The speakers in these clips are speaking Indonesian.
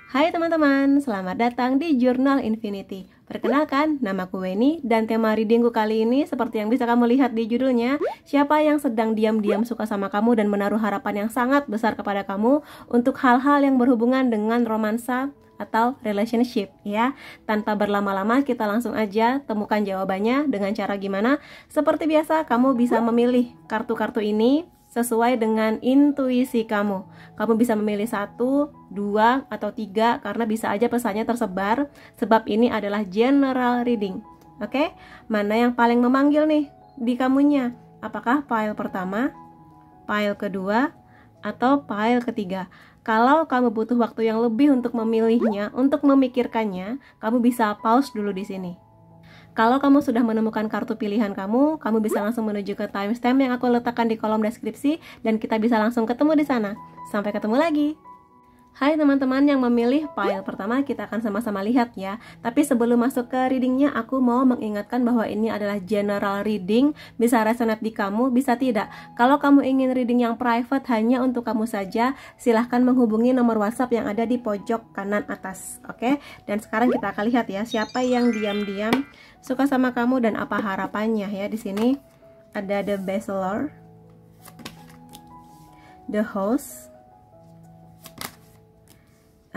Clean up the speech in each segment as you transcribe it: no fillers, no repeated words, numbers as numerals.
Hai teman-teman, selamat datang di Jurnal Infinity. Perkenalkan, namaku Weni dan tema readingku kali ini seperti yang bisa kamu lihat di judulnya, siapa yang sedang diam-diam suka sama kamu dan menaruh harapan yang sangat besar kepada kamu untuk hal-hal yang berhubungan dengan romansa atau relationship ya. Tanpa berlama-lama kita langsung aja temukan jawabannya dengan cara gimana. Seperti biasa, kamu bisa memilih kartu-kartu ini sesuai dengan intuisi kamu. Kamu bisa memilih 1, 2, atau 3 karena bisa aja pesannya tersebar. Sebab ini adalah general reading. Oke? Mana yang paling memanggil nih di kamunya? Apakah pile pertama, pile kedua, atau pile ketiga? Kalau kamu butuh waktu yang lebih untuk memilihnya, untuk memikirkannya, kamu bisa pause dulu di sini. Kalau kamu sudah menemukan kartu pilihan kamu bisa langsung menuju ke timestamp yang aku letakkan di kolom deskripsi dan kita bisa langsung ketemu di sana. Sampai ketemu lagi. Hai teman-teman yang memilih pile pertama, kita akan sama-sama lihat ya. Tapi sebelum masuk ke readingnya, aku mau mengingatkan bahwa ini adalah general reading. Bisa resonate di kamu, bisa tidak. Kalau kamu ingin reading yang private hanya untuk kamu saja, silahkan menghubungi nomor WhatsApp yang ada di pojok kanan atas. Oke? Dan sekarang kita akan lihat ya, siapa yang diam-diam suka sama kamu dan apa harapannya ya. Di sini ada The Bachelor, The Host,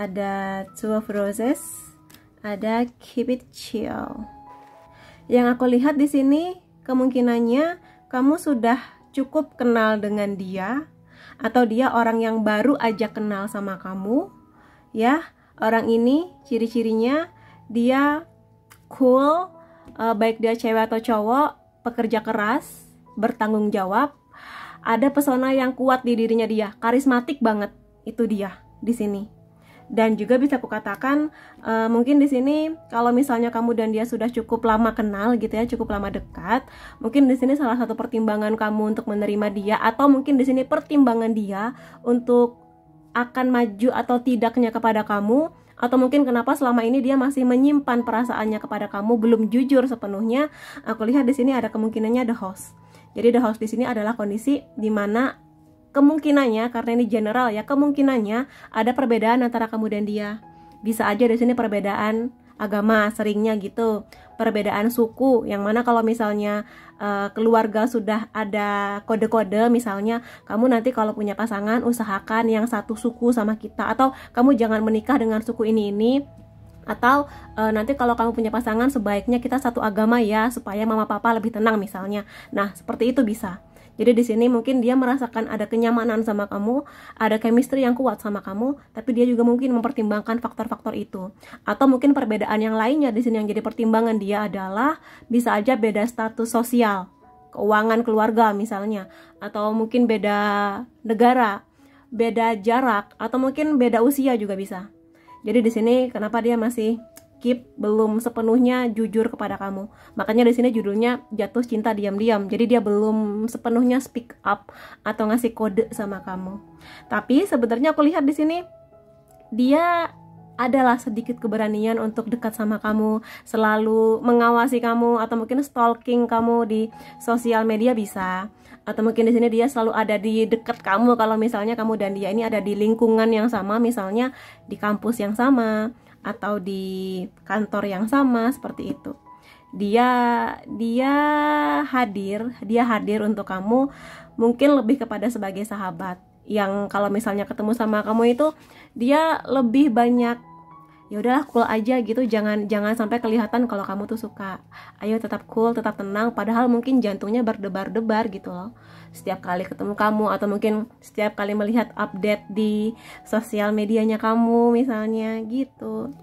ada Two of Roses, ada Keep It Chill. Yang aku lihat di sini kemungkinannya kamu sudah cukup kenal dengan dia atau dia orang yang baru aja kenal sama kamu. Ya, orang ini ciri-cirinya dia cool, baik dia cewek atau cowok, pekerja keras, bertanggung jawab, ada pesona yang kuat di dirinya dia, karismatik banget, itu dia di sini. Dan juga bisa kukatakan mungkin di sini kalau misalnya kamu dan dia sudah cukup lama kenal gitu ya, cukup lama dekat, mungkin di sini salah satu pertimbangan kamu untuk menerima dia, atau mungkin di sini pertimbangan dia untuk akan maju atau tidaknya kepada kamu, atau mungkin kenapa selama ini dia masih menyimpan perasaannya kepada kamu, belum jujur sepenuhnya. Aku lihat di sini ada kemungkinannya The Host. Jadi The Host di sini adalah kondisi di mana kemungkinannya, karena ini general ya, kemungkinannya ada perbedaan antara kamu dan dia. Bisa aja di sini perbedaan agama, seringnya gitu, perbedaan suku, yang mana kalau misalnya keluarga sudah ada kode-kode, misalnya kamu nanti kalau punya pasangan usahakan yang satu suku sama kita, atau kamu jangan menikah dengan suku ini, atau nanti kalau kamu punya pasangan sebaiknya kita satu agama ya, supaya mama papa lebih tenang misalnya. Nah, seperti itu bisa. Jadi di sini mungkin dia merasakan ada kenyamanan sama kamu, ada chemistry yang kuat sama kamu, tapi dia juga mungkin mempertimbangkan faktor-faktor itu. Atau mungkin perbedaan yang lainnya di sini yang jadi pertimbangan dia adalah bisa aja beda status sosial, keuangan keluarga misalnya, atau mungkin beda negara, beda jarak, atau mungkin beda usia juga bisa. Jadi di sini kenapa dia masih belum sepenuhnya jujur kepada kamu. Makanya di sini judulnya jatuh cinta diam-diam. Jadi dia belum sepenuhnya speak up atau ngasih kode sama kamu. Tapi sebenarnya aku lihat di sini dia adalah sedikit keberanian untuk dekat sama kamu, selalu mengawasi kamu, atau mungkin stalking kamu di sosial media bisa. Atau mungkin di sini dia selalu ada di dekat kamu kalau misalnya kamu dan dia ini ada di lingkungan yang sama, misalnya di kampus yang sama atau di kantor yang sama, seperti itu. Dia hadir untuk kamu, mungkin lebih kepada sebagai sahabat yang kalau misalnya ketemu sama kamu itu dia lebih banyak ya udahlah cool aja gitu, jangan sampai kelihatan kalau kamu tuh suka. Ayo tetap cool, tetap tenang, padahal mungkin jantungnya berdebar-debar gitu loh setiap kali ketemu kamu, atau mungkin setiap kali melihat update di sosial medianya kamu misalnya gitu.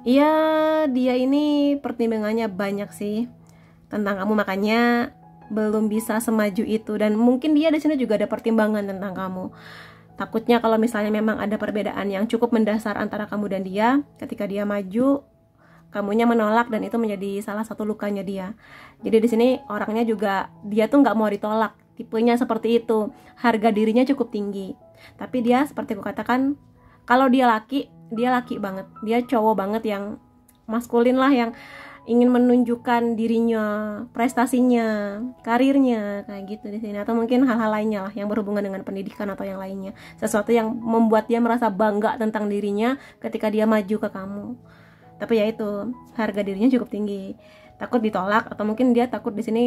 Ya, dia ini pertimbangannya banyak sih tentang kamu, makanya belum bisa semaju itu. Dan mungkin dia di sini juga ada pertimbangan tentang kamu. Takutnya kalau misalnya memang ada perbedaan yang cukup mendasar antara kamu dan dia, ketika dia maju, kamunya menolak, dan itu menjadi salah satu lukanya dia. Jadi di sini orangnya juga dia tuh nggak mau ditolak, tipenya seperti itu, harga dirinya cukup tinggi. Tapi dia seperti aku katakan, kalau dia laki banget, dia cowok banget yang maskulin lah, yang ingin menunjukkan dirinya, prestasinya, karirnya, kayak gitu di sini. Atau mungkin hal-hal lainnya lah yang berhubungan dengan pendidikan atau yang lainnya. Sesuatu yang membuat dia merasa bangga tentang dirinya ketika dia maju ke kamu. Tapi ya itu, harga dirinya cukup tinggi. Takut ditolak, atau mungkin dia takut di sini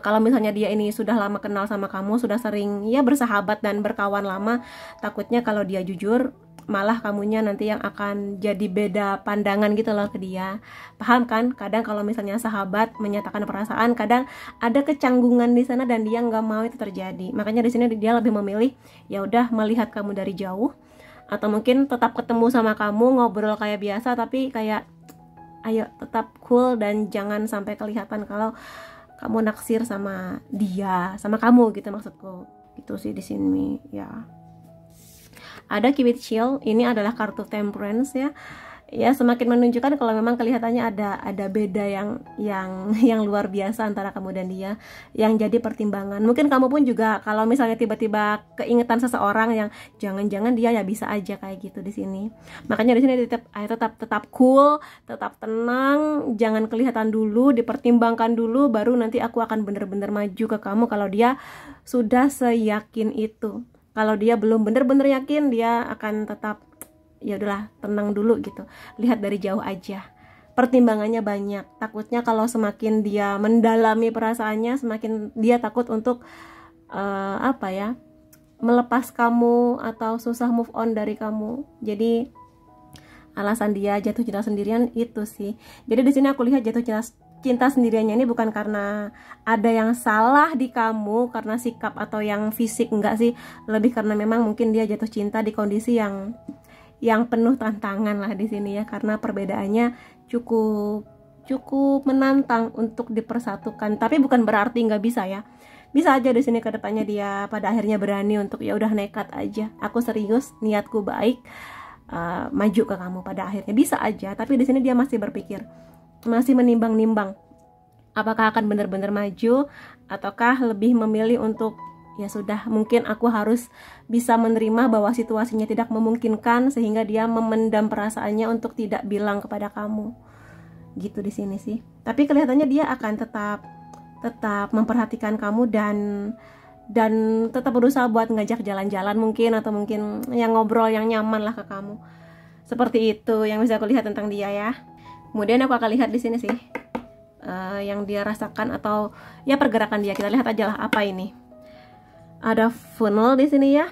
kalau misalnya dia ini sudah lama kenal sama kamu, sudah sering ya bersahabat dan berkawan lama, takutnya kalau dia jujur malah kamunya nanti yang akan jadi beda pandangan gitu loh ke dia. Paham kan? Kadang kalau misalnya sahabat menyatakan perasaan, kadang ada kecanggungan di sana dan dia nggak mau itu terjadi. Makanya di sini dia lebih memilih ya udah melihat kamu dari jauh, atau mungkin tetap ketemu sama kamu, ngobrol kayak biasa, tapi kayak ayo tetap cool dan jangan sampai kelihatan kalau kamu naksir sama dia, sama kamu gitu maksudku. Itu sih di sini ya. Ada Keep It Chill, ini adalah kartu Temperance ya. Ya semakin menunjukkan kalau memang kelihatannya ada beda yang luar biasa antara kamu dan dia, yang jadi pertimbangan. Mungkin kamu pun juga kalau misalnya tiba-tiba keingetan seseorang yang jangan-jangan dia ya bisa aja kayak gitu di sini. Makanya di sini tetap cool, tetap tenang, jangan kelihatan dulu, dipertimbangkan dulu, baru nanti aku akan bener-bener maju ke kamu kalau dia sudah seyakin itu. Kalau dia belum bener-bener yakin, dia akan tetap ya udahlah tenang dulu gitu, lihat dari jauh aja. Pertimbangannya banyak, takutnya kalau semakin dia mendalami perasaannya, semakin dia takut untuk melepas kamu atau susah move on dari kamu. Jadi alasan dia jatuh cinta sendirian itu sih. Jadi di sini aku lihat jatuh cinta sendiriannya ini bukan karena ada yang salah di kamu karena sikap atau yang fisik, enggak sih, lebih karena memang mungkin dia jatuh cinta di kondisi yang penuh tantangan lah di sini ya, karena perbedaannya cukup menantang untuk dipersatukan. Tapi bukan berarti nggak bisa ya, bisa aja di sini kedepannya dia pada akhirnya berani untuk ya udah nekat aja, aku serius, niatku baik, maju ke kamu pada akhirnya, bisa aja. Tapi di sini dia masih berpikir, masih menimbang-nimbang apakah akan benar-benar maju ataukah lebih memilih untuk ya sudah, mungkin aku harus bisa menerima bahwa situasinya tidak memungkinkan sehingga dia memendam perasaannya untuk tidak bilang kepada kamu. Gitu di sini sih. Tapi kelihatannya dia akan tetap memperhatikan kamu dan tetap berusaha buat ngajak jalan-jalan mungkin, atau mungkin yang ngobrol yang nyaman lah ke kamu. Seperti itu yang bisa aku lihat tentang dia ya. Kemudian aku akan lihat di sini sih yang dia rasakan atau ya pergerakan dia. Kita lihat aja lah apa ini. Ada funnel di sini ya,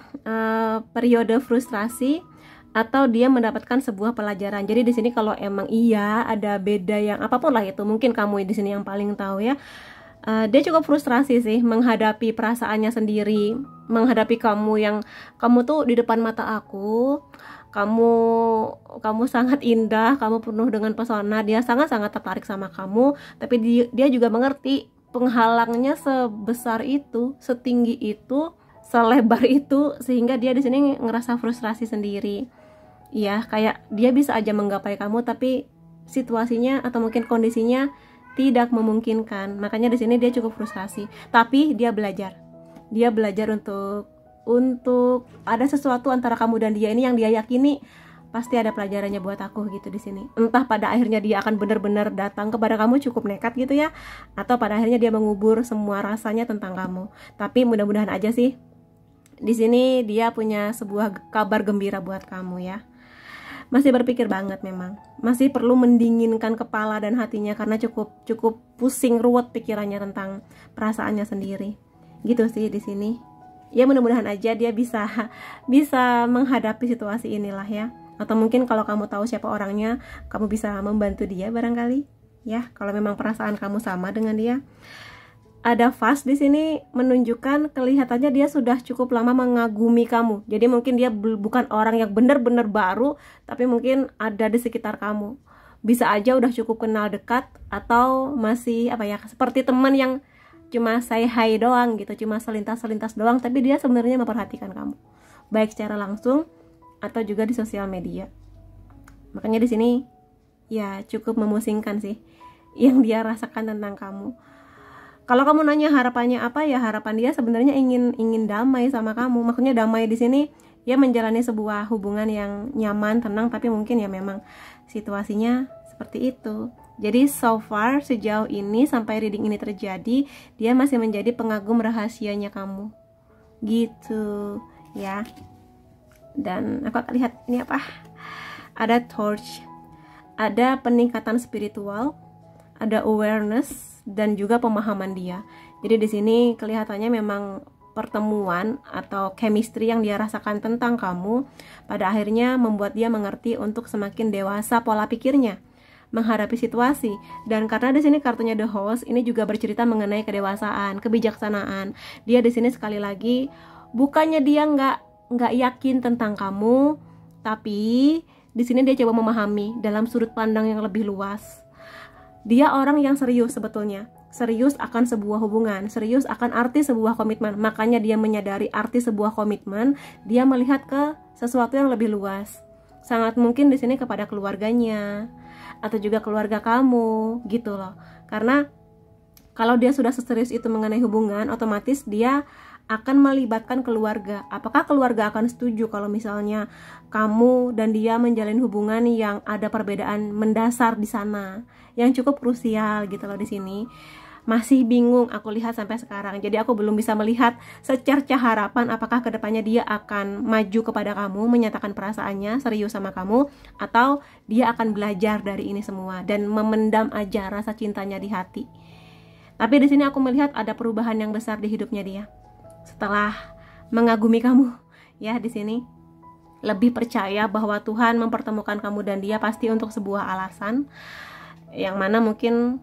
periode frustrasi atau dia mendapatkan sebuah pelajaran. Jadi di sini kalau emang iya ada beda yang apapun lah itu, mungkin kamu di sini yang paling tahu ya. Dia cukup frustrasi sih menghadapi perasaannya sendiri, menghadapi kamu yang kamu tuh di depan mata aku, kamu sangat indah, kamu penuh dengan pesona, dia sangat-sangat tertarik sama kamu, tapi dia juga mengerti penghalangnya sebesar itu, setinggi itu, selebar itu, sehingga dia di sini ngerasa frustrasi sendiri. Ya, kayak dia bisa aja menggapai kamu, tapi situasinya atau mungkin kondisinya tidak memungkinkan. Makanya di sini dia cukup frustrasi. Tapi dia belajar untuk ada sesuatu antara kamu dan dia ini yang dia yakini pasti ada pelajarannya buat aku gitu di sini. Entah pada akhirnya dia akan benar-benar datang kepada kamu cukup nekat gitu ya, atau pada akhirnya dia mengubur semua rasanya tentang kamu. Tapi mudah-mudahan aja sih di sini dia punya sebuah kabar gembira buat kamu ya. Masih berpikir banget memang, masih perlu mendinginkan kepala dan hatinya karena cukup pusing ruwet pikirannya tentang perasaannya sendiri. Gitu sih di sini. Ya mudah-mudahan aja dia bisa menghadapi situasi inilah ya. Atau mungkin kalau kamu tahu siapa orangnya, kamu bisa membantu dia barangkali ya, kalau memang perasaan kamu sama dengan dia. Ada fast di sini menunjukkan kelihatannya dia sudah cukup lama mengagumi kamu. Jadi mungkin dia bukan orang yang benar-benar baru, tapi mungkin ada di sekitar kamu. Bisa aja udah cukup kenal dekat, atau masih seperti teman yang cuma say hi doang gitu, cuma selintas doang, tapi dia sebenarnya memperhatikan kamu, baik secara langsung atau juga di sosial media. Makanya di sini ya cukup memusingkan sih yang dia rasakan tentang kamu. Kalau kamu nanya harapannya apa, ya harapan dia sebenarnya ingin damai sama kamu. Maksudnya damai di sini ya menjalani sebuah hubungan yang nyaman, tenang, tapi mungkin ya memang situasinya Seperti itu. Jadi so far, sejauh ini sampai reading ini terjadi, dia masih menjadi pengagum rahasianya kamu. Gitu ya. Dan aku akan lihat ini apa. Ada torch, ada peningkatan spiritual, ada awareness, dan juga pemahaman dia. Jadi di sini kelihatannya memang pertemuan atau chemistry yang dia rasakan tentang kamu pada akhirnya membuat dia mengerti untuk semakin dewasa pola pikirnya menghadapi situasi. Dan karena di sini kartunya The Host, ini juga bercerita mengenai kedewasaan, kebijaksanaan. Dia di sini sekali lagi bukannya dia nggak yakin tentang kamu, tapi di sini dia coba memahami dalam sudut pandang yang lebih luas. Dia orang yang serius sebetulnya, serius akan sebuah hubungan, serius akan arti sebuah komitmen. Makanya dia menyadari arti sebuah komitmen, dia melihat ke sesuatu yang lebih luas. Sangat mungkin di sini kepada keluarganya atau juga keluarga kamu, gitu loh. Karena kalau dia sudah serius itu mengenai hubungan, otomatis dia akan melibatkan keluarga. Apakah keluarga akan setuju kalau misalnya kamu dan dia menjalin hubungan yang ada perbedaan mendasar di sana, yang cukup krusial gitu loh di sini. Masih bingung aku lihat sampai sekarang. Jadi aku belum bisa melihat secerca harapan apakah kedepannya dia akan maju kepada kamu, menyatakan perasaannya serius sama kamu, atau dia akan belajar dari ini semua dan memendam aja rasa cintanya di hati. Tapi di sini aku melihat ada perubahan yang besar di hidupnya dia. Setelah mengagumi kamu, ya di sini lebih percaya bahwa Tuhan mempertemukan kamu dan dia pasti untuk sebuah alasan, yang mana mungkin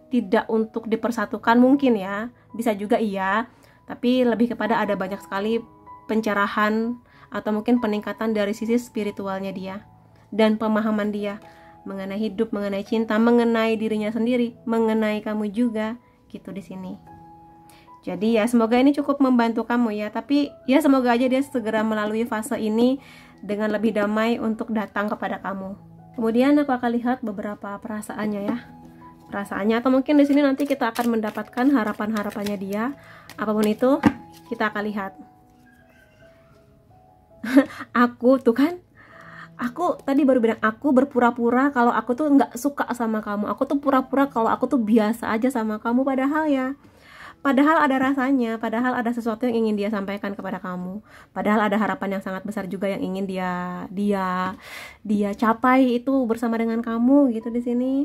tidak untuk dipersatukan mungkin ya, bisa juga iya, tapi lebih kepada ada banyak sekali pencerahan atau mungkin peningkatan dari sisi spiritualnya dia dan pemahaman dia mengenai hidup, mengenai cinta, mengenai dirinya sendiri, mengenai kamu juga, gitu di sini. Jadi ya semoga ini cukup membantu kamu ya, tapi ya semoga aja dia segera melalui fase ini dengan lebih damai untuk datang kepada kamu. Kemudian aku akan lihat beberapa perasaannya ya. Perasaannya, atau mungkin di sini nanti kita akan mendapatkan harapan-harapannya dia. Apapun itu, kita akan lihat. Aku tuh kan, aku tadi baru bilang aku berpura-pura kalau aku tuh nggak suka sama kamu. Aku tuh pura-pura kalau aku tuh biasa aja sama kamu, padahal ada rasanya, padahal ada sesuatu yang ingin dia sampaikan kepada kamu, padahal ada harapan yang sangat besar juga yang ingin dia capai itu bersama dengan kamu gitu di sini.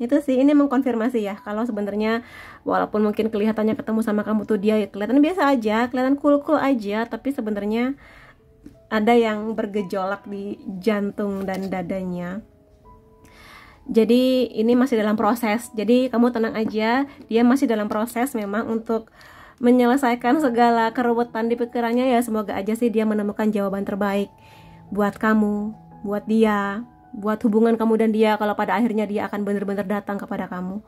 Itu sih, ini mengkonfirmasi ya kalau sebenarnya walaupun mungkin kelihatannya ketemu sama kamu tuh dia kelihatan biasa aja, kelihatan cool aja, tapi sebenarnya ada yang bergejolak di jantung dan dadanya. Jadi ini masih dalam proses. Jadi kamu tenang aja, dia masih dalam proses memang untuk menyelesaikan segala keruwetan di pikirannya ya. Semoga aja sih dia menemukan jawaban terbaik buat kamu, buat dia, buat hubungan kamu dan dia, kalau pada akhirnya dia akan benar-benar datang kepada kamu.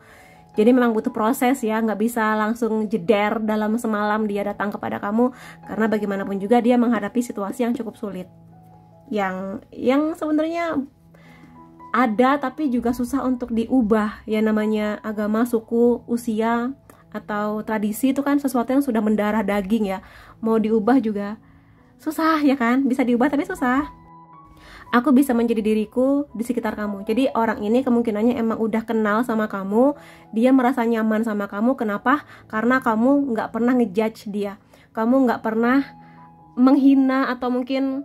Jadi memang butuh proses ya, nggak bisa langsung jeder dalam semalam dia datang kepada kamu, karena bagaimanapun juga dia menghadapi situasi yang cukup sulit, yang sebenarnya ada tapi juga susah untuk diubah ya. Namanya agama, suku, usia, atau tradisi itu kan sesuatu yang sudah mendarah daging ya, mau diubah juga susah ya kan, bisa diubah tapi susah. Aku bisa menjadi diriku di sekitar kamu. Jadi orang ini kemungkinannya emang udah kenal sama kamu, dia merasa nyaman sama kamu. Kenapa? Karena kamu nggak pernah ngejudge dia, kamu nggak pernah menghina atau mungkin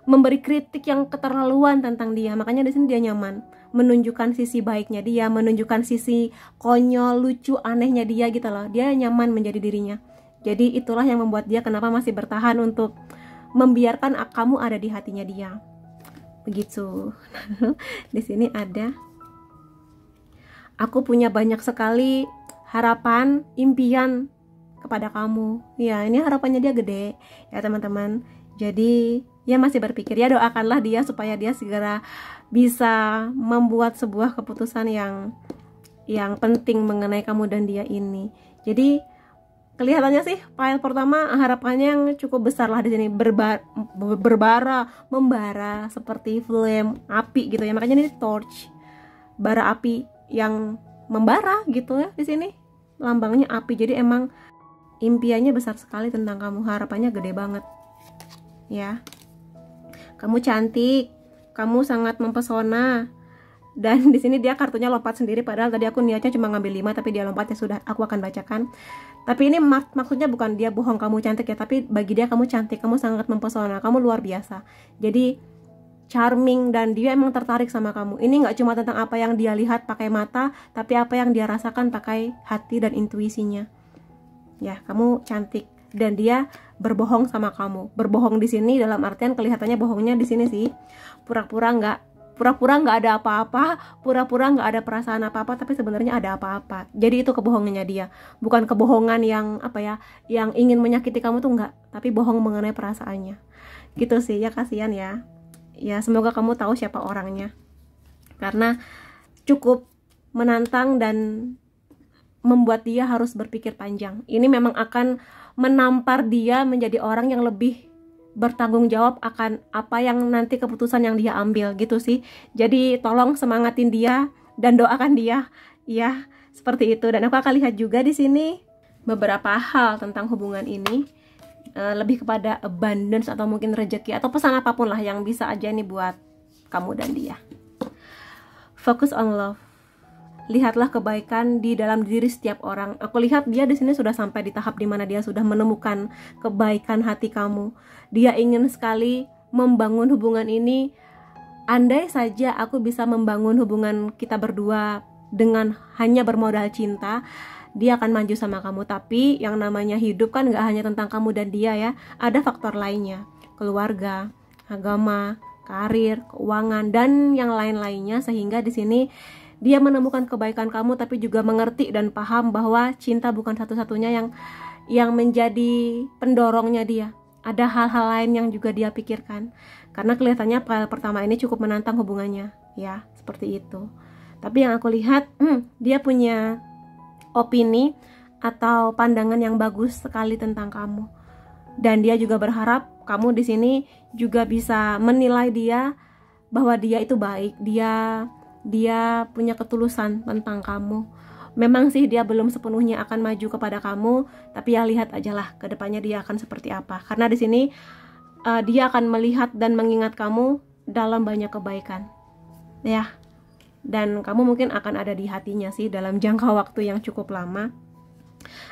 memberi kritik yang keterlaluan tentang dia. Makanya di sini dia nyaman, menunjukkan sisi baiknya dia, menunjukkan sisi konyol, lucu, anehnya dia gitu loh. Dia nyaman menjadi dirinya. Jadi itulah yang membuat dia kenapa masih bertahan untuk membiarkan kamu ada di hatinya dia. Begitu. Di sini ada, aku punya banyak sekali harapan, impian kepada kamu. Ya, ini harapannya dia gede ya teman-teman. Jadi ya masih berpikir ya, doakanlah dia supaya dia segera bisa membuat sebuah keputusan yang penting mengenai kamu dan dia ini. Jadi kelihatannya sih file pertama harapannya yang cukup besar lah di sini, membara seperti flame api gitu ya. Makanya ini torch, bara api yang membara gitu ya di sini. Lambangnya api. Jadi emang impiannya besar sekali tentang kamu, harapannya gede banget. Ya. Kamu cantik, kamu sangat mempesona. Dan di sini dia kartunya lompat sendiri, padahal tadi aku niatnya cuma ngambil 5 tapi dia lompat. Ya sudah, aku akan bacakan. Tapi ini maksudnya bukan dia bohong kamu cantik ya, tapi bagi dia kamu cantik, kamu sangat mempesona, kamu luar biasa. Jadi charming dan dia emang tertarik sama kamu. Ini nggak cuma tentang apa yang dia lihat pakai mata, tapi apa yang dia rasakan pakai hati dan intuisinya. Ya, kamu cantik dan dia berbohong sama kamu. Berbohong di sini dalam artian kelihatannya bohongnya di sini sih. Pura-pura nggak ada apa-apa, pura-pura nggak ada perasaan apa-apa, tapi sebenarnya ada apa-apa. Jadi itu kebohongannya dia, bukan kebohongan yang apa ya, yang ingin menyakiti kamu tuh nggak, tapi bohong mengenai perasaannya. Gitu sih ya, kasihan ya. Ya semoga kamu tahu siapa orangnya, karena cukup menantang dan membuat dia harus berpikir panjang. Ini memang akan menampar dia menjadi orang yang lebih bertanggung jawab akan apa yang nanti keputusan yang dia ambil gitu sih. Jadi tolong semangatin dia dan doakan dia ya, seperti itu. Dan aku akan lihat juga di sini beberapa hal tentang hubungan ini, lebih kepada abundance atau mungkin rezeki atau pesan apapun lah yang bisa aja nih buat kamu dan dia. Focus on love. Lihatlah kebaikan di dalam diri setiap orang. Aku lihat dia di sini sudah sampai di tahap dimana dia sudah menemukan kebaikan hati kamu. Dia ingin sekali membangun hubungan ini. Andai saja aku bisa membangun hubungan kita berdua dengan hanya bermodal cinta, dia akan maju sama kamu. Tapi yang namanya hidup kan gak hanya tentang kamu dan dia ya. Ada faktor lainnya, keluarga, agama, karir, keuangan, dan yang lain-lainnya. Sehingga di sini dia menemukan kebaikan kamu, tapi juga mengerti dan paham bahwa cinta bukan satu-satunya yang menjadi pendorongnya dia. Ada hal-hal lain yang juga dia pikirkan. Karena kelihatannya pertama ini cukup menantang hubungannya, ya, seperti itu. Tapi yang aku lihat, dia punya opini atau pandangan yang bagus sekali tentang kamu. Dan dia juga berharap kamu di sini juga bisa menilai dia bahwa dia itu baik, dia punya ketulusan tentang kamu. Memang sih dia belum sepenuhnya akan maju kepada kamu, tapi ya lihat aja lah ke depannya dia akan seperti apa. Karena di sini dia akan melihat dan mengingat kamu dalam banyak kebaikan, ya. Dan kamu mungkin akan ada di hatinya sih dalam jangka waktu yang cukup lama.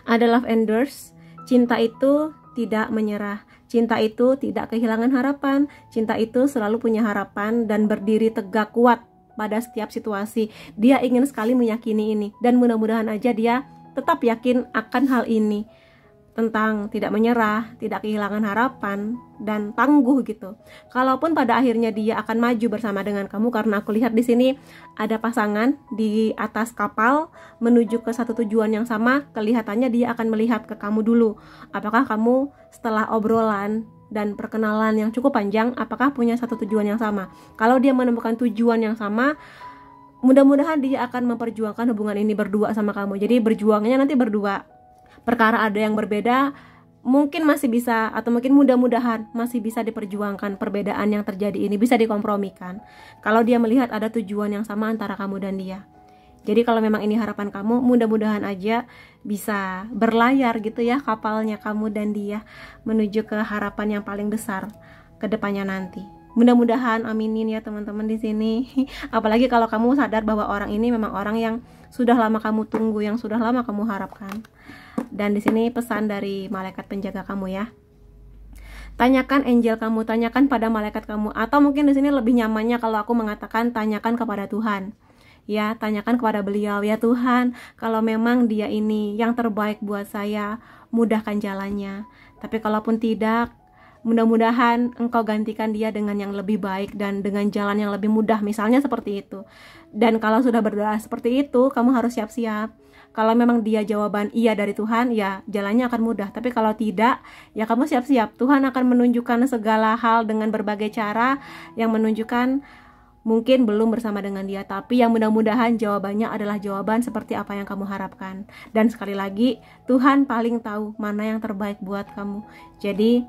Ada love endures. Cinta itu tidak menyerah. Cinta itu tidak kehilangan harapan. Cinta itu selalu punya harapan dan berdiri tegak kuat pada setiap situasi. Dia ingin sekali meyakini ini, dan mudah-mudahan aja dia tetap yakin akan hal ini, tentang tidak menyerah, tidak kehilangan harapan, dan tangguh gitu. Kalaupun pada akhirnya dia akan maju bersama dengan kamu, karena aku lihat di sini ada pasangan di atas kapal menuju ke satu tujuan yang sama. Kelihatannya dia akan melihat ke kamu dulu. Apakah kamu setelah obrolan dan perkenalan yang cukup panjang, apakah punya satu tujuan yang sama? Kalau dia menemukan tujuan yang sama, mudah-mudahan dia akan memperjuangkan hubungan ini berdua sama kamu. Jadi berjuangnya nanti berdua. Perkara ada yang berbeda, mungkin masih bisa, atau mungkin mudah-mudahan masih bisa diperjuangkan. Perbedaan yang terjadi ini bisa dikompromikan kalau dia melihat ada tujuan yang sama antara kamu dan dia. Jadi kalau memang ini harapan kamu, mudah-mudahan aja bisa berlayar gitu ya kapalnya kamu dan dia menuju ke harapan yang paling besar ke depannya nanti. Mudah-mudahan, aminin ya teman-teman di sini. Apalagi kalau kamu sadar bahwa orang ini memang orang yang sudah lama kamu tunggu, yang sudah lama kamu harapkan. Dan di sini pesan dari malaikat penjaga kamu ya. Tanyakan angel kamu, tanyakan pada malaikat kamu, atau mungkin di sini lebih nyamannya kalau aku mengatakan tanyakan kepada Tuhan. Ya, tanyakan kepada beliau, ya Tuhan, kalau memang dia ini yang terbaik buat saya, mudahkan jalannya. Tapi kalaupun tidak, mudah-mudahan engkau gantikan dia dengan yang lebih baik dan dengan jalan yang lebih mudah, misalnya seperti itu. Dan kalau sudah berdoa seperti itu, kamu harus siap-siap. Kalau memang dia jawaban iya dari Tuhan, ya jalannya akan mudah. Tapi kalau tidak, ya kamu siap-siap. Tuhan akan menunjukkan segala hal dengan berbagai cara yang menunjukkan mungkin belum bersama dengan dia, tapi yang mudah-mudahan jawabannya adalah jawaban seperti apa yang kamu harapkan. Dan sekali lagi, Tuhan paling tahu mana yang terbaik buat kamu. Jadi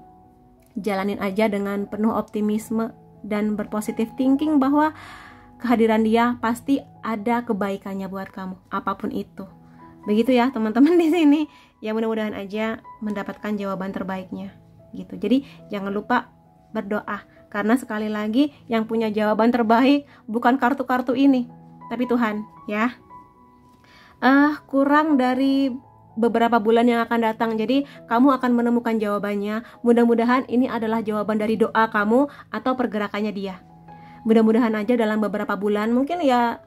jalanin aja dengan penuh optimisme dan berpositif thinking bahwa kehadiran dia pasti ada kebaikannya buat kamu, apapun itu. Begitu ya teman-teman di sini. Ya mudah-mudahan aja mendapatkan jawaban terbaiknya gitu. Jadi jangan lupa berdoa, karena sekali lagi yang punya jawaban terbaik bukan kartu-kartu ini, tapi Tuhan, ya. Kurang dari beberapa bulan yang akan datang, jadi kamu akan menemukan jawabannya. Mudah-mudahan ini adalah jawaban dari doa kamu atau pergerakannya dia. Mudah-mudahan aja dalam beberapa bulan, mungkin ya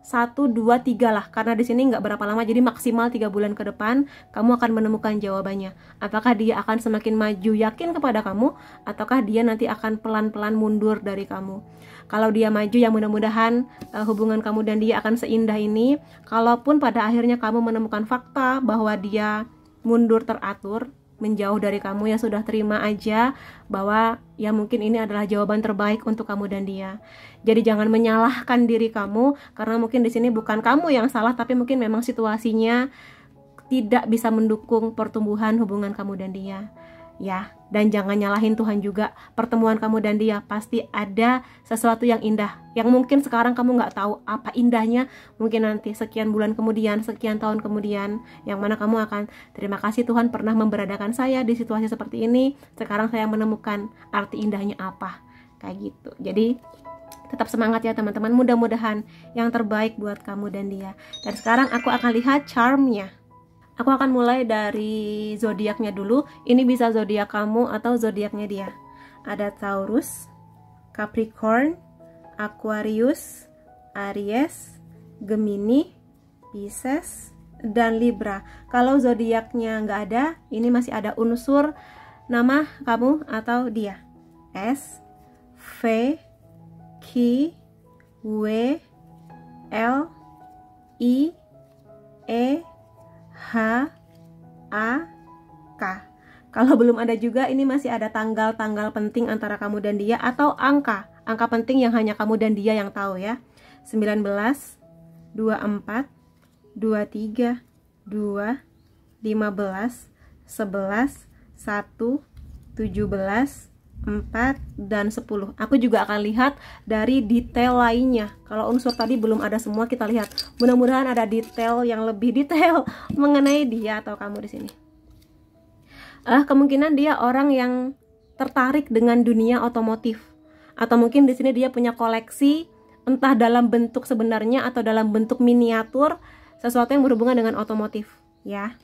1, 2, 3 lah, karena di sini nggak berapa lama, jadi maksimal 3 bulan ke depan kamu akan menemukan jawabannya. Apakah dia akan semakin maju yakin kepada kamu, ataukah dia nanti akan pelan-pelan mundur dari kamu. Kalau dia maju, ya mudah-mudahan hubungan kamu dan dia akan seindah ini. Kalaupun pada akhirnya kamu menemukan fakta bahwa dia mundur teratur, menjauh dari kamu, ya sudah, terima aja bahwa ya mungkin ini adalah jawaban terbaik untuk kamu dan dia. Jadi jangan menyalahkan diri kamu, karena mungkin di sini bukan kamu yang salah, tapi mungkin memang situasinya tidak bisa mendukung pertumbuhan hubungan kamu dan dia. Ya, dan jangan nyalahin Tuhan juga. Pertemuan kamu dan dia pasti ada sesuatu yang indah, yang mungkin sekarang kamu nggak tahu apa indahnya. Mungkin nanti sekian bulan kemudian, sekian tahun kemudian, yang mana kamu akan terima kasih Tuhan pernah memberadakan saya di situasi seperti ini. Sekarang saya menemukan arti indahnya apa, kayak gitu. Jadi tetap semangat ya teman-teman. Mudah-mudahan yang terbaik buat kamu dan dia. Dan sekarang aku akan lihat charmnya. Aku akan mulai dari zodiaknya dulu. Ini bisa zodiak kamu atau zodiaknya dia. Ada Taurus, Capricorn, Aquarius, Aries, Gemini, Pisces, dan Libra. Kalau zodiaknya nggak ada, ini masih ada unsur nama kamu atau dia. S, V, Q, W, L, I, E, H, A, K. Kalau belum ada juga, ini masih ada tanggal-tanggal penting antara kamu dan dia, atau angka penting yang hanya kamu dan dia yang tahu ya. 19, 24, 23, 2, 15, 11, 1, 17, 4, dan 10. Aku juga akan lihat dari detail lainnya. Kalau unsur tadi belum ada semua, kita lihat. Mudah-mudahan ada detail yang lebih detail mengenai dia atau kamu di sini. Kemungkinan dia orang yang tertarik dengan dunia otomotif, atau mungkin di sini dia punya koleksi, entah dalam bentuk sebenarnya atau dalam bentuk miniatur, sesuatu yang berhubungan dengan otomotif, ya.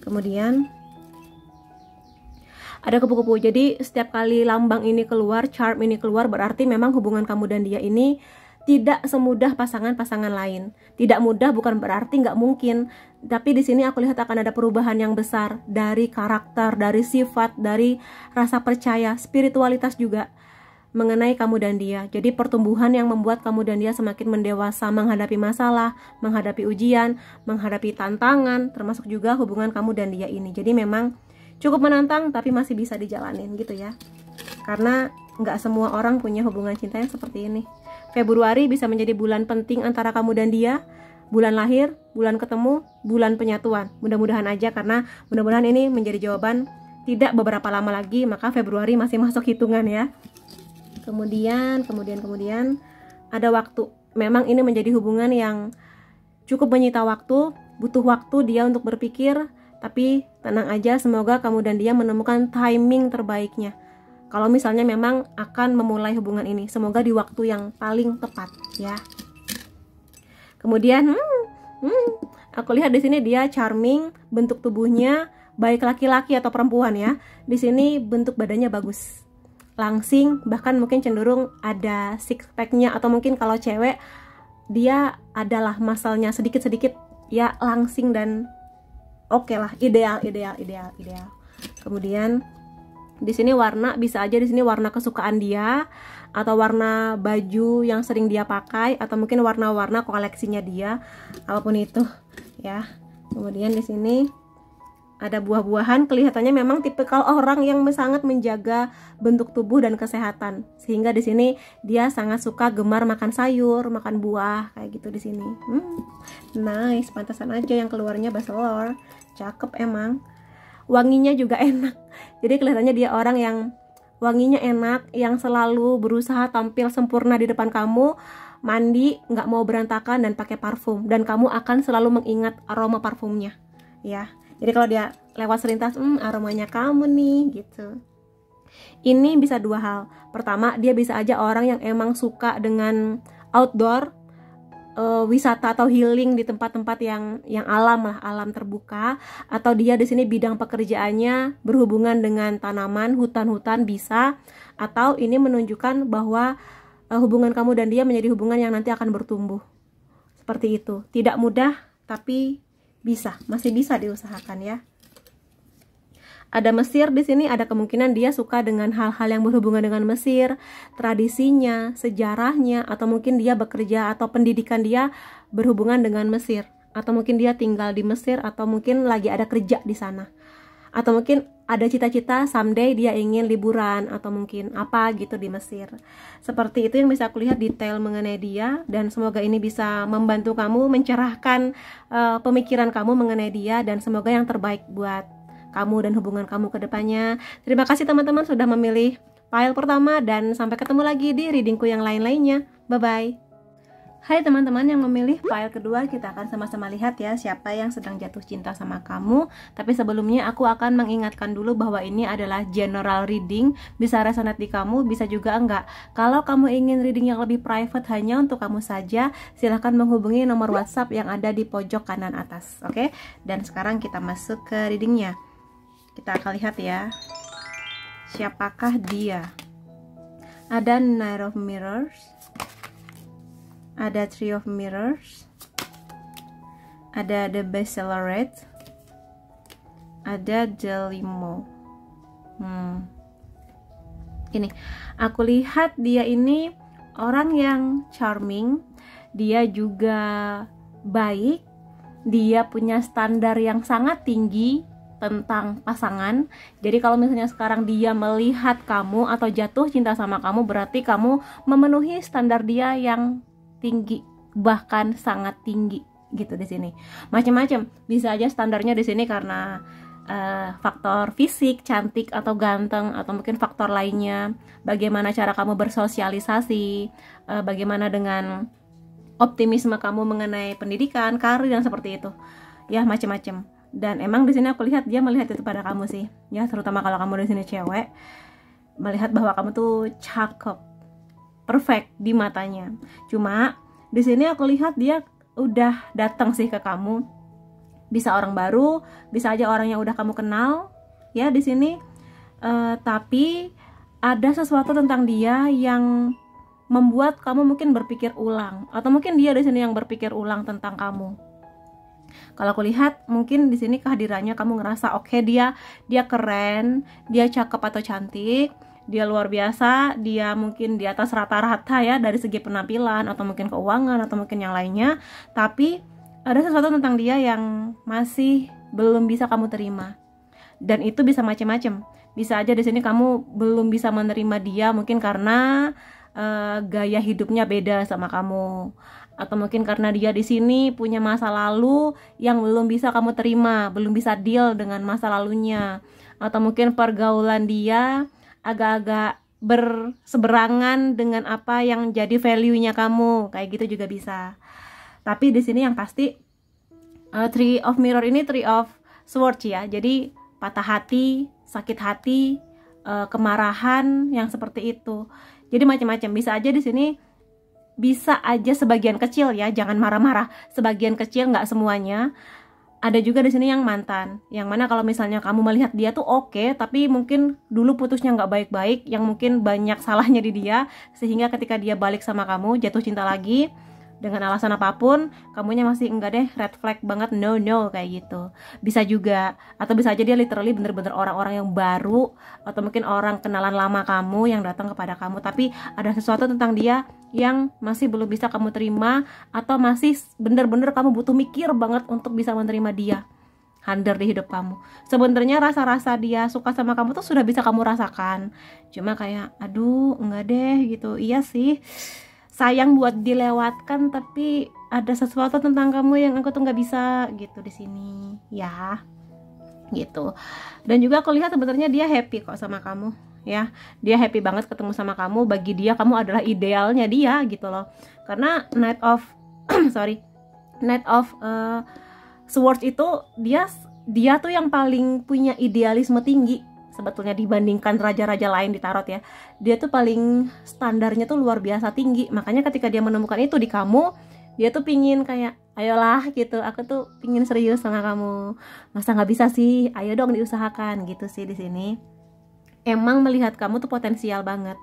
Kemudian ada kupu-kupu. Jadi setiap kali lambang ini keluar, charm ini keluar, berarti memang hubungan kamu dan dia ini tidak semudah pasangan-pasangan lain. Tidak mudah bukan berarti nggak mungkin, tapi di sini aku lihat akan ada perubahan yang besar dari karakter, dari sifat, dari rasa percaya, spiritualitas juga mengenai kamu dan dia. Jadi pertumbuhan yang membuat kamu dan dia semakin mendewasa menghadapi masalah, menghadapi ujian, menghadapi tantangan, termasuk juga hubungan kamu dan dia ini. Jadi memang cukup menantang, tapi masih bisa dijalanin gitu ya. Karena nggak semua orang punya hubungan cinta yang seperti ini. Februari bisa menjadi bulan penting antara kamu dan dia. Bulan lahir, bulan ketemu, bulan penyatuan. Mudah-mudahan aja, karena mudah-mudahan ini menjadi jawaban tidak beberapa lama lagi, maka Februari masih masuk hitungan ya. Kemudian ada waktu. Memang ini menjadi hubungan yang cukup menyita waktu, butuh waktu dia untuk berpikir. Tapi tenang aja, semoga kamu dan dia menemukan timing terbaiknya. Kalau misalnya memang akan memulai hubungan ini, semoga di waktu yang paling tepat ya. Kemudian aku lihat di sini dia charming, bentuk tubuhnya baik laki-laki atau perempuan ya. Di sini bentuk badannya bagus, langsing, bahkan mungkin cenderung ada six pack-nya, atau mungkin kalau cewek dia adalah masalnya sedikit-sedikit ya, langsing dan oke lah, ideal. Kemudian di sini warna bisa aja di sini warna kesukaan dia, atau warna baju yang sering dia pakai, atau mungkin warna-warna koleksinya dia, apapun itu ya. Kemudian di sini ada buah-buahan, kelihatannya memang tipikal orang yang sangat menjaga bentuk tubuh dan kesehatan, sehingga di sini dia sangat suka gemar makan sayur, makan buah kayak gitu di sini. Nice, pantasan aja yang keluarnya Bachelor, cakep emang. Wanginya juga enak. Jadi kelihatannya dia orang yang wanginya enak, yang selalu berusaha tampil sempurna di depan kamu, mandi nggak mau berantakan dan pakai parfum, dan kamu akan selalu mengingat aroma parfumnya ya. Jadi kalau dia lewat selintas, aromanya kamu nih gitu. Ini bisa dua hal. Pertama, dia bisa aja orang yang emang suka dengan outdoor, wisata atau healing di tempat-tempat yang alam lah, alam terbuka, atau dia di sini bidang pekerjaannya berhubungan dengan tanaman, hutan-hutan bisa, atau ini menunjukkan bahwa hubungan kamu dan dia menjadi hubungan yang nanti akan bertumbuh. Seperti itu. Tidak mudah tapi bisa, masih bisa diusahakan ya. Ada Mesir di sini, ada kemungkinan dia suka dengan hal-hal yang berhubungan dengan Mesir, tradisinya, sejarahnya, atau mungkin dia bekerja atau pendidikan dia berhubungan dengan Mesir, atau mungkin dia tinggal di Mesir, atau mungkin lagi ada kerja di sana, atau mungkin ada cita-cita someday dia ingin liburan, atau mungkin apa gitu di Mesir. Seperti itu yang bisa aku lihat detail mengenai dia, dan semoga ini bisa membantu kamu mencerahkan pemikiran kamu mengenai dia, dan semoga yang terbaik buat kamu dan hubungan kamu ke depannya. Terima kasih teman-teman sudah memilih file pertama, dan sampai ketemu lagi di readingku yang lain-lainnya. Bye-bye. Hai teman-teman yang memilih file kedua, kita akan sama-sama lihat ya siapa yang sedang jatuh cinta sama kamu. Tapi sebelumnya aku akan mengingatkan dulu bahwa ini adalah general reading, bisa resonate di kamu, bisa juga enggak. Kalau kamu ingin reading yang lebih private hanya untuk kamu saja, silahkan menghubungi nomor WhatsApp yang ada di pojok kanan atas. Oke? Dan sekarang kita masuk ke readingnya. Kita akan lihat ya, siapakah dia. Ada Knight of Mirrors, ada Three of Mirrors, ada The Bachelorette, ada The Limo. Ini, aku lihat dia ini orang yang charming, dia juga baik, dia punya standar yang sangat tinggi tentang pasangan. Jadi kalau misalnya sekarang dia melihat kamu atau jatuh cinta sama kamu, berarti kamu memenuhi standar dia yang tinggi, bahkan sangat tinggi gitu di sini. Macam-macam, bisa aja standarnya di sini karena faktor fisik, cantik atau ganteng, atau mungkin faktor lainnya. Bagaimana cara kamu bersosialisasi, bagaimana dengan optimisme kamu mengenai pendidikan, karir, dan seperti itu. Ya, macam-macam. Dan emang di sini aku lihat dia melihat itu pada kamu sih, ya, terutama kalau kamu di sini cewek, melihat bahwa kamu tuh cakep, perfect di matanya. Cuma di sini aku lihat dia udah datang sih ke kamu, bisa orang baru, bisa aja orang yang udah kamu kenal, ya di sini. Tapi ada sesuatu tentang dia yang membuat kamu mungkin berpikir ulang, atau mungkin dia di sini yang berpikir ulang tentang kamu. Kalau aku lihat mungkin di sini kehadirannya kamu ngerasa oke, dia keren, dia cakep atau cantik, dia luar biasa, dia mungkin di atas rata-rata ya dari segi penampilan atau mungkin keuangan atau mungkin yang lainnya. Tapi ada sesuatu tentang dia yang masih belum bisa kamu terima. Dan itu bisa macam-macam. Bisa aja di sini kamu belum bisa menerima dia mungkin karena gaya hidupnya beda sama kamu, atau mungkin karena dia di sini punya masa lalu yang belum bisa kamu terima, belum bisa deal dengan masa lalunya, atau mungkin pergaulan dia agak-agak berseberangan dengan apa yang jadi value-nya kamu, kayak gitu juga bisa. Tapi di sini yang pasti Three of Mirror ini Three of Swords ya, jadi patah hati, sakit hati, kemarahan yang seperti itu. Jadi macam-macam, bisa aja di sini, bisa aja sebagian kecil ya, jangan marah-marah, sebagian kecil, nggak semuanya. Ada juga di sini yang mantan, yang mana kalau misalnya kamu melihat dia tuh oke, tapi mungkin dulu putusnya nggak baik-baik, yang mungkin banyak salahnya di dia, sehingga ketika dia balik sama kamu, jatuh cinta lagi dengan alasan apapun, kamunya masih enggak deh, red flag banget, no kayak gitu. Bisa juga, atau bisa aja dia literally bener-bener orang-orang yang baru, atau mungkin orang kenalan lama kamu yang datang kepada kamu, tapi ada sesuatu tentang dia yang masih belum bisa kamu terima, atau masih bener-bener kamu butuh mikir banget untuk bisa menerima dia hadir di hidup kamu. Sebenarnya rasa-rasa dia suka sama kamu tuh sudah bisa kamu rasakan, cuma kayak aduh enggak deh gitu. Iya sih, sayang buat dilewatkan, tapi ada sesuatu tentang kamu yang aku tuh nggak bisa gitu di sini ya, gitu. Dan juga aku lihat sebenarnya dia happy kok sama kamu ya, dia happy banget ketemu sama kamu. Bagi dia kamu adalah idealnya dia gitu loh, karena Knight of Swords itu dia tuh yang paling punya idealisme tinggi sebetulnya dibandingkan raja-raja lain di tarot ya. Dia tuh paling standarnya tuh luar biasa tinggi. Makanya ketika dia menemukan itu di kamu, Dia tuh pingin kayak, ayolah gitu, aku tuh pingin serius sama kamu, masa nggak bisa sih, ayo dong diusahakan gitu sih di sini. Emang melihat kamu tuh potensial banget.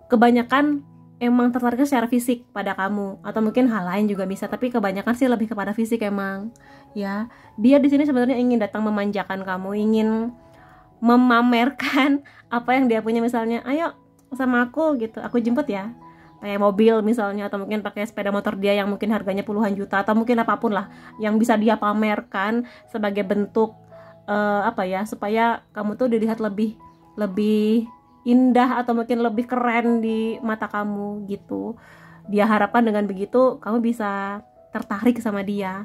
Kebanyakan emang tertariknya secara fisik pada kamu, atau mungkin hal lain juga bisa, tapi kebanyakan sih lebih kepada fisik emang. Ya, dia di sini sebenarnya ingin datang memanjakan kamu, ingin memamerkan apa yang dia punya, misalnya, ayo sama aku gitu, aku jemput ya, kayak mobil misalnya, atau mungkin pakai sepeda motor dia yang mungkin harganya puluhan juta, atau mungkin apapun lah yang bisa dia pamerkan sebagai bentuk apa ya, supaya kamu tuh dilihat lebih indah atau mungkin lebih keren di mata kamu gitu. Dia harapkan dengan begitu kamu bisa tertarik sama dia.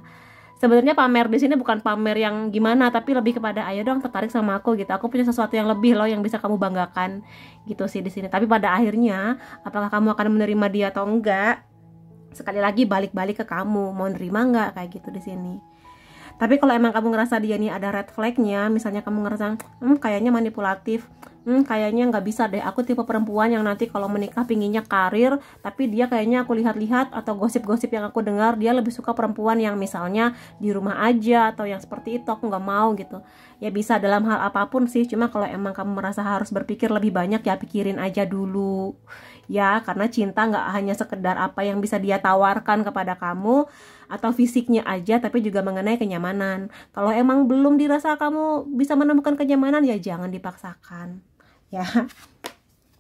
Sebenarnya pamer di sini bukan pamer yang gimana, tapi lebih kepada ayo dong tertarik sama aku gitu. Aku punya sesuatu yang lebih loh yang bisa kamu banggakan gitu sih di sini. Tapi pada akhirnya apakah kamu akan menerima dia atau enggak? Sekali lagi balik-balik ke kamu, mau nerima enggak kayak gitu di sini. Tapi kalau emang kamu ngerasa dia nih ada red flagnya, misalnya kamu ngerasa kayaknya manipulatif, kayaknya nggak bisa deh, aku tipe perempuan yang nanti kalau menikah pinginnya karir, tapi dia kayaknya aku lihat-lihat atau gosip-gosip yang aku dengar, dia lebih suka perempuan yang misalnya di rumah aja atau yang seperti itu, aku nggak mau gitu. Ya bisa dalam hal apapun sih, cuma kalau emang kamu merasa harus berpikir lebih banyak, ya pikirin aja dulu ya, karena cinta nggak hanya sekedar apa yang bisa dia tawarkan kepada kamu atau fisiknya aja, tapi juga mengenai kenyamanan. Kalau emang belum dirasa kamu bisa menemukan kenyamanan, ya jangan dipaksakan ya.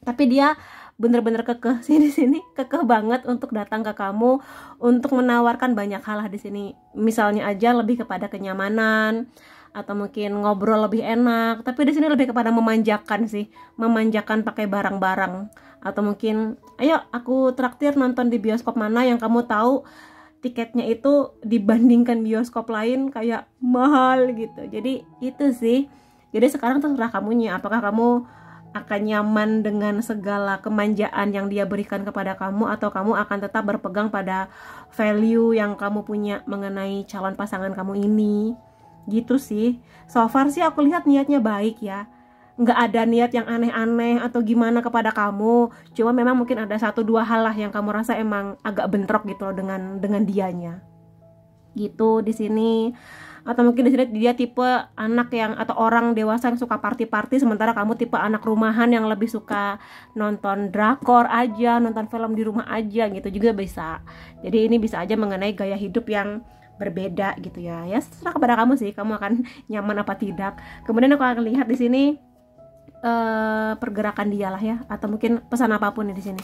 Tapi dia bener-bener kekeh sih di sini, kekeh banget untuk datang ke kamu, untuk menawarkan banyak hal lah di sini. Misalnya aja lebih kepada kenyamanan atau mungkin ngobrol lebih enak, tapi di sini lebih kepada memanjakan sih, memanjakan pakai barang-barang, atau mungkin ayo aku traktir nonton di bioskop mana yang kamu tahu tiketnya itu dibandingkan bioskop lain kayak mahal gitu. Jadi itu sih. Jadi sekarang terserah kamunya, apakah kamu akan nyaman dengan segala kemanjaan yang dia berikan kepada kamu, atau kamu akan tetap berpegang pada value yang kamu punya mengenai calon pasangan kamu ini. Gitu sih. So far sih aku lihat niatnya baik ya, nggak ada niat yang aneh-aneh atau gimana kepada kamu. Cuma memang mungkin ada 1-2 hal lah yang kamu rasa emang agak bentrok gitu loh dengan dianya. Gitu di sini. Atau mungkin di sini dia tipe anak yang, atau orang dewasa yang suka party-party, sementara kamu tipe anak rumahan yang lebih suka nonton drakor aja, nonton film di rumah aja gitu juga bisa. Jadi ini bisa aja mengenai gaya hidup yang berbeda gitu ya. Ya seterah kepada kamu sih, kamu akan nyaman apa tidak. Kemudian aku akan lihat di sini pergerakan dia lah ya, atau mungkin pesan apapun di sini.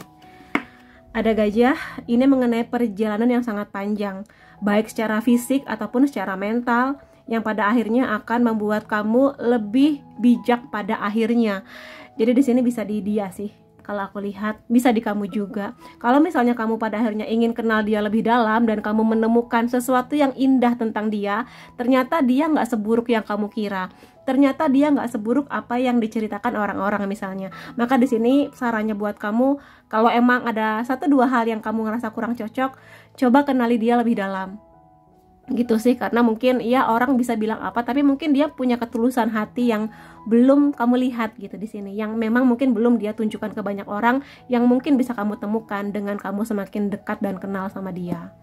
Ada gajah, ini mengenai perjalanan yang sangat panjang, baik secara fisik ataupun secara mental, yang pada akhirnya akan membuat kamu lebih bijak pada akhirnya. Jadi di sini bisa di dia sih. Kalau aku lihat bisa di kamu juga. Kalau misalnya kamu pada akhirnya ingin kenal dia lebih dalam dan kamu menemukan sesuatu yang indah tentang dia, ternyata dia nggak seburuk yang kamu kira. Ternyata dia nggak seburuk apa yang diceritakan orang-orang misalnya. Maka di sini sarannya buat kamu, kalau emang ada 1-2 hal yang kamu ngerasa kurang cocok, coba kenali dia lebih dalam. Gitu sih, karena mungkin ya orang bisa bilang apa, tapi mungkin dia punya ketulusan hati yang belum kamu lihat gitu di sini, yang memang mungkin belum dia tunjukkan ke banyak orang, yang mungkin bisa kamu temukan dengan kamu semakin dekat dan kenal sama dia.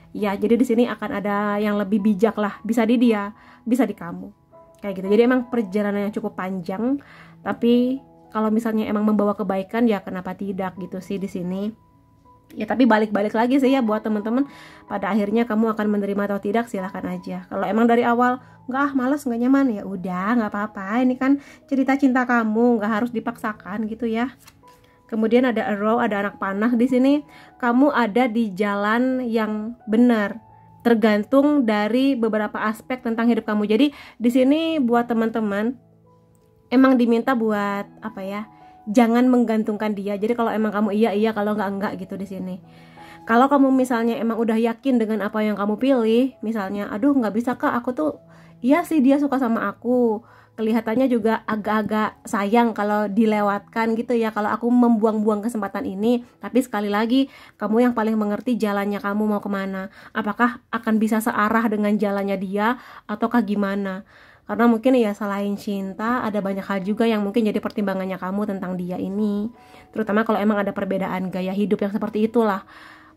Ya, jadi di sini akan ada yang lebih bijak lah, bisa di dia, bisa di kamu. Kayak gitu. Jadi emang perjalanannya cukup panjang, tapi kalau misalnya emang membawa kebaikan, ya kenapa tidak gitu sih di sini. Ya tapi balik-balik lagi sih ya buat teman-teman, pada akhirnya kamu akan menerima atau tidak silahkan aja. Kalau emang dari awal nggak males, nggak nyaman, ya udah nggak apa-apa, ini kan cerita cinta kamu, nggak harus dipaksakan gitu ya. Kemudian ada arrow, ada anak panah di sini. Kamu ada di jalan yang benar, tergantung dari beberapa aspek tentang hidup kamu. Jadi di sini buat teman-teman emang diminta buat apa ya, jangan menggantungkan dia. Jadi kalau emang kamu iya, kalau enggak gitu di sini. Kalau kamu misalnya emang udah yakin dengan apa yang kamu pilih, misalnya aduh nggak bisa kak, aku tuh iya sih dia suka sama aku, kelihatannya juga agak-agak sayang kalau dilewatkan gitu ya, kalau aku membuang-buang kesempatan ini. Tapi sekali lagi, kamu yang paling mengerti jalannya kamu mau kemana, apakah akan bisa searah dengan jalannya dia ataukah gimana. Karena mungkin ya selain cinta, ada banyak hal juga yang mungkin jadi pertimbangannya kamu tentang dia ini. Terutama kalau emang ada perbedaan gaya hidup yang seperti itulah.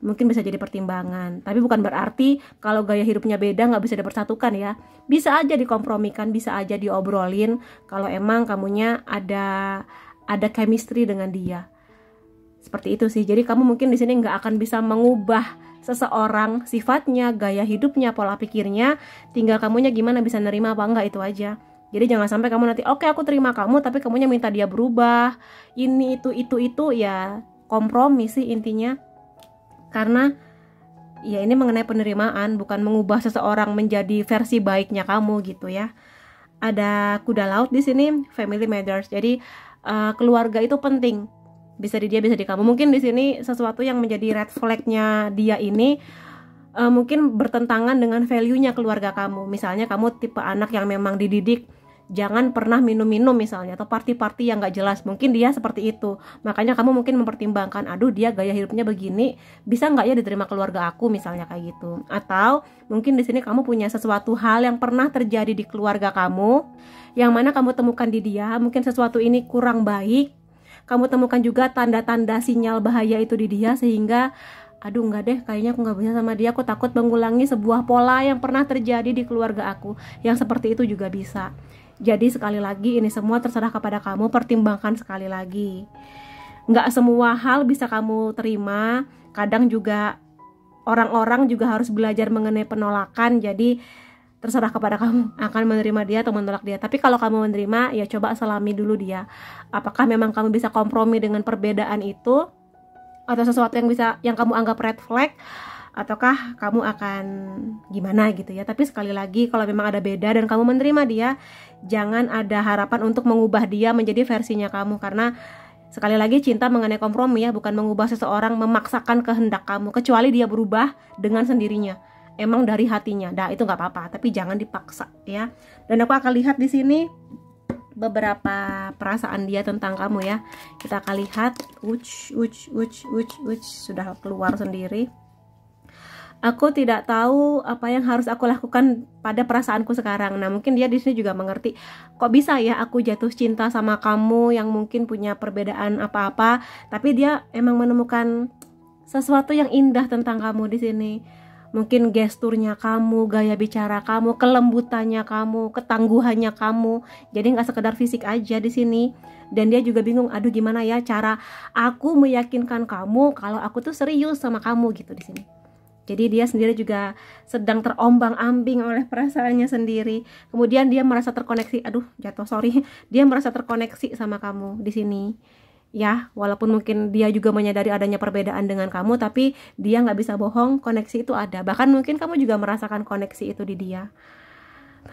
mungkin bisa jadi pertimbangan. Tapi bukan berarti kalau gaya hidupnya beda nggak bisa dipersatukan ya. Bisa aja dikompromikan, bisa aja diobrolin kalau emang kamunya ada chemistry dengan dia. Seperti itu sih. Jadi kamu mungkin di sini nggak akan bisa mengubah seseorang, sifatnya, gaya hidupnya, pola pikirnya. Tinggal kamunya gimana bisa nerima apa enggak, itu aja. Jadi jangan sampai kamu nanti oke, aku terima kamu, tapi kamunya minta dia berubah. Ini itu ya kompromi sih intinya. Karena ya ini mengenai penerimaan, bukan mengubah seseorang menjadi versi baiknya kamu gitu ya. Ada kuda laut di sini, family matters. Jadi keluarga itu penting. Bisa di dia, bisa di kamu. Mungkin di sini sesuatu yang menjadi red flag-nya dia ini mungkin bertentangan dengan value-nya keluarga kamu. Misalnya kamu tipe anak yang memang dididik jangan pernah minum-minum misalnya, atau party-party yang gak jelas. Mungkin dia seperti itu. Makanya kamu mungkin mempertimbangkan, aduh dia gaya hidupnya begini, bisa gak ya diterima keluarga aku misalnya kayak gitu. Atau mungkin di sini kamu punya sesuatu hal yang pernah terjadi di keluarga kamu, yang mana kamu temukan di dia, mungkin sesuatu ini kurang baik. Kamu temukan juga tanda-tanda sinyal bahaya itu di dia, sehingga aduh enggak deh, kayaknya aku gak bisa sama dia, aku takut mengulangi sebuah pola yang pernah terjadi di keluarga aku. Yang seperti itu juga bisa. Jadi sekali lagi ini semua terserah kepada kamu, pertimbangkan sekali lagi. Nggak semua hal bisa kamu terima, kadang juga orang-orang juga harus belajar mengenai penolakan. Jadi terserah kepada kamu akan menerima dia atau menolak dia. Tapi kalau kamu menerima, ya coba selami dulu dia. Apakah memang kamu bisa kompromi dengan perbedaan itu, atau sesuatu yang kamu anggap red flag, ataukah kamu akan gimana gitu ya. Tapi sekali lagi, kalau memang ada beda dan kamu menerima dia, jangan ada harapan untuk mengubah dia menjadi versinya kamu. Karena sekali lagi cinta mengenai kompromi ya, bukan mengubah seseorang, memaksakan kehendak kamu, kecuali dia berubah dengan sendirinya, emang dari hatinya. Nah itu nggak apa-apa, tapi jangan dipaksa ya. Dan aku akan lihat di sini beberapa perasaan dia tentang kamu ya. Kita akan lihat. Sudah keluar sendiri. Aku tidak tahu apa yang harus aku lakukan pada perasaanku sekarang. Nah, mungkin dia di sini juga mengerti, kok bisa ya aku jatuh cinta sama kamu yang mungkin punya perbedaan apa-apa, tapi dia emang menemukan sesuatu yang indah tentang kamu di sini. Mungkin gesturnya kamu, gaya bicara kamu, kelembutannya kamu, ketangguhannya kamu. Jadi nggak sekedar fisik aja di sini. Dan dia juga bingung, aduh gimana ya cara aku meyakinkan kamu kalau aku tuh serius sama kamu gitu di sini. Jadi dia sendiri juga sedang terombang-ambing oleh perasaannya sendiri. Kemudian dia merasa terkoneksi, dia merasa terkoneksi sama kamu di sini. Ya, walaupun mungkin dia juga menyadari adanya perbedaan dengan kamu, tapi dia nggak bisa bohong, koneksi itu ada. Bahkan mungkin kamu juga merasakan koneksi itu di dia.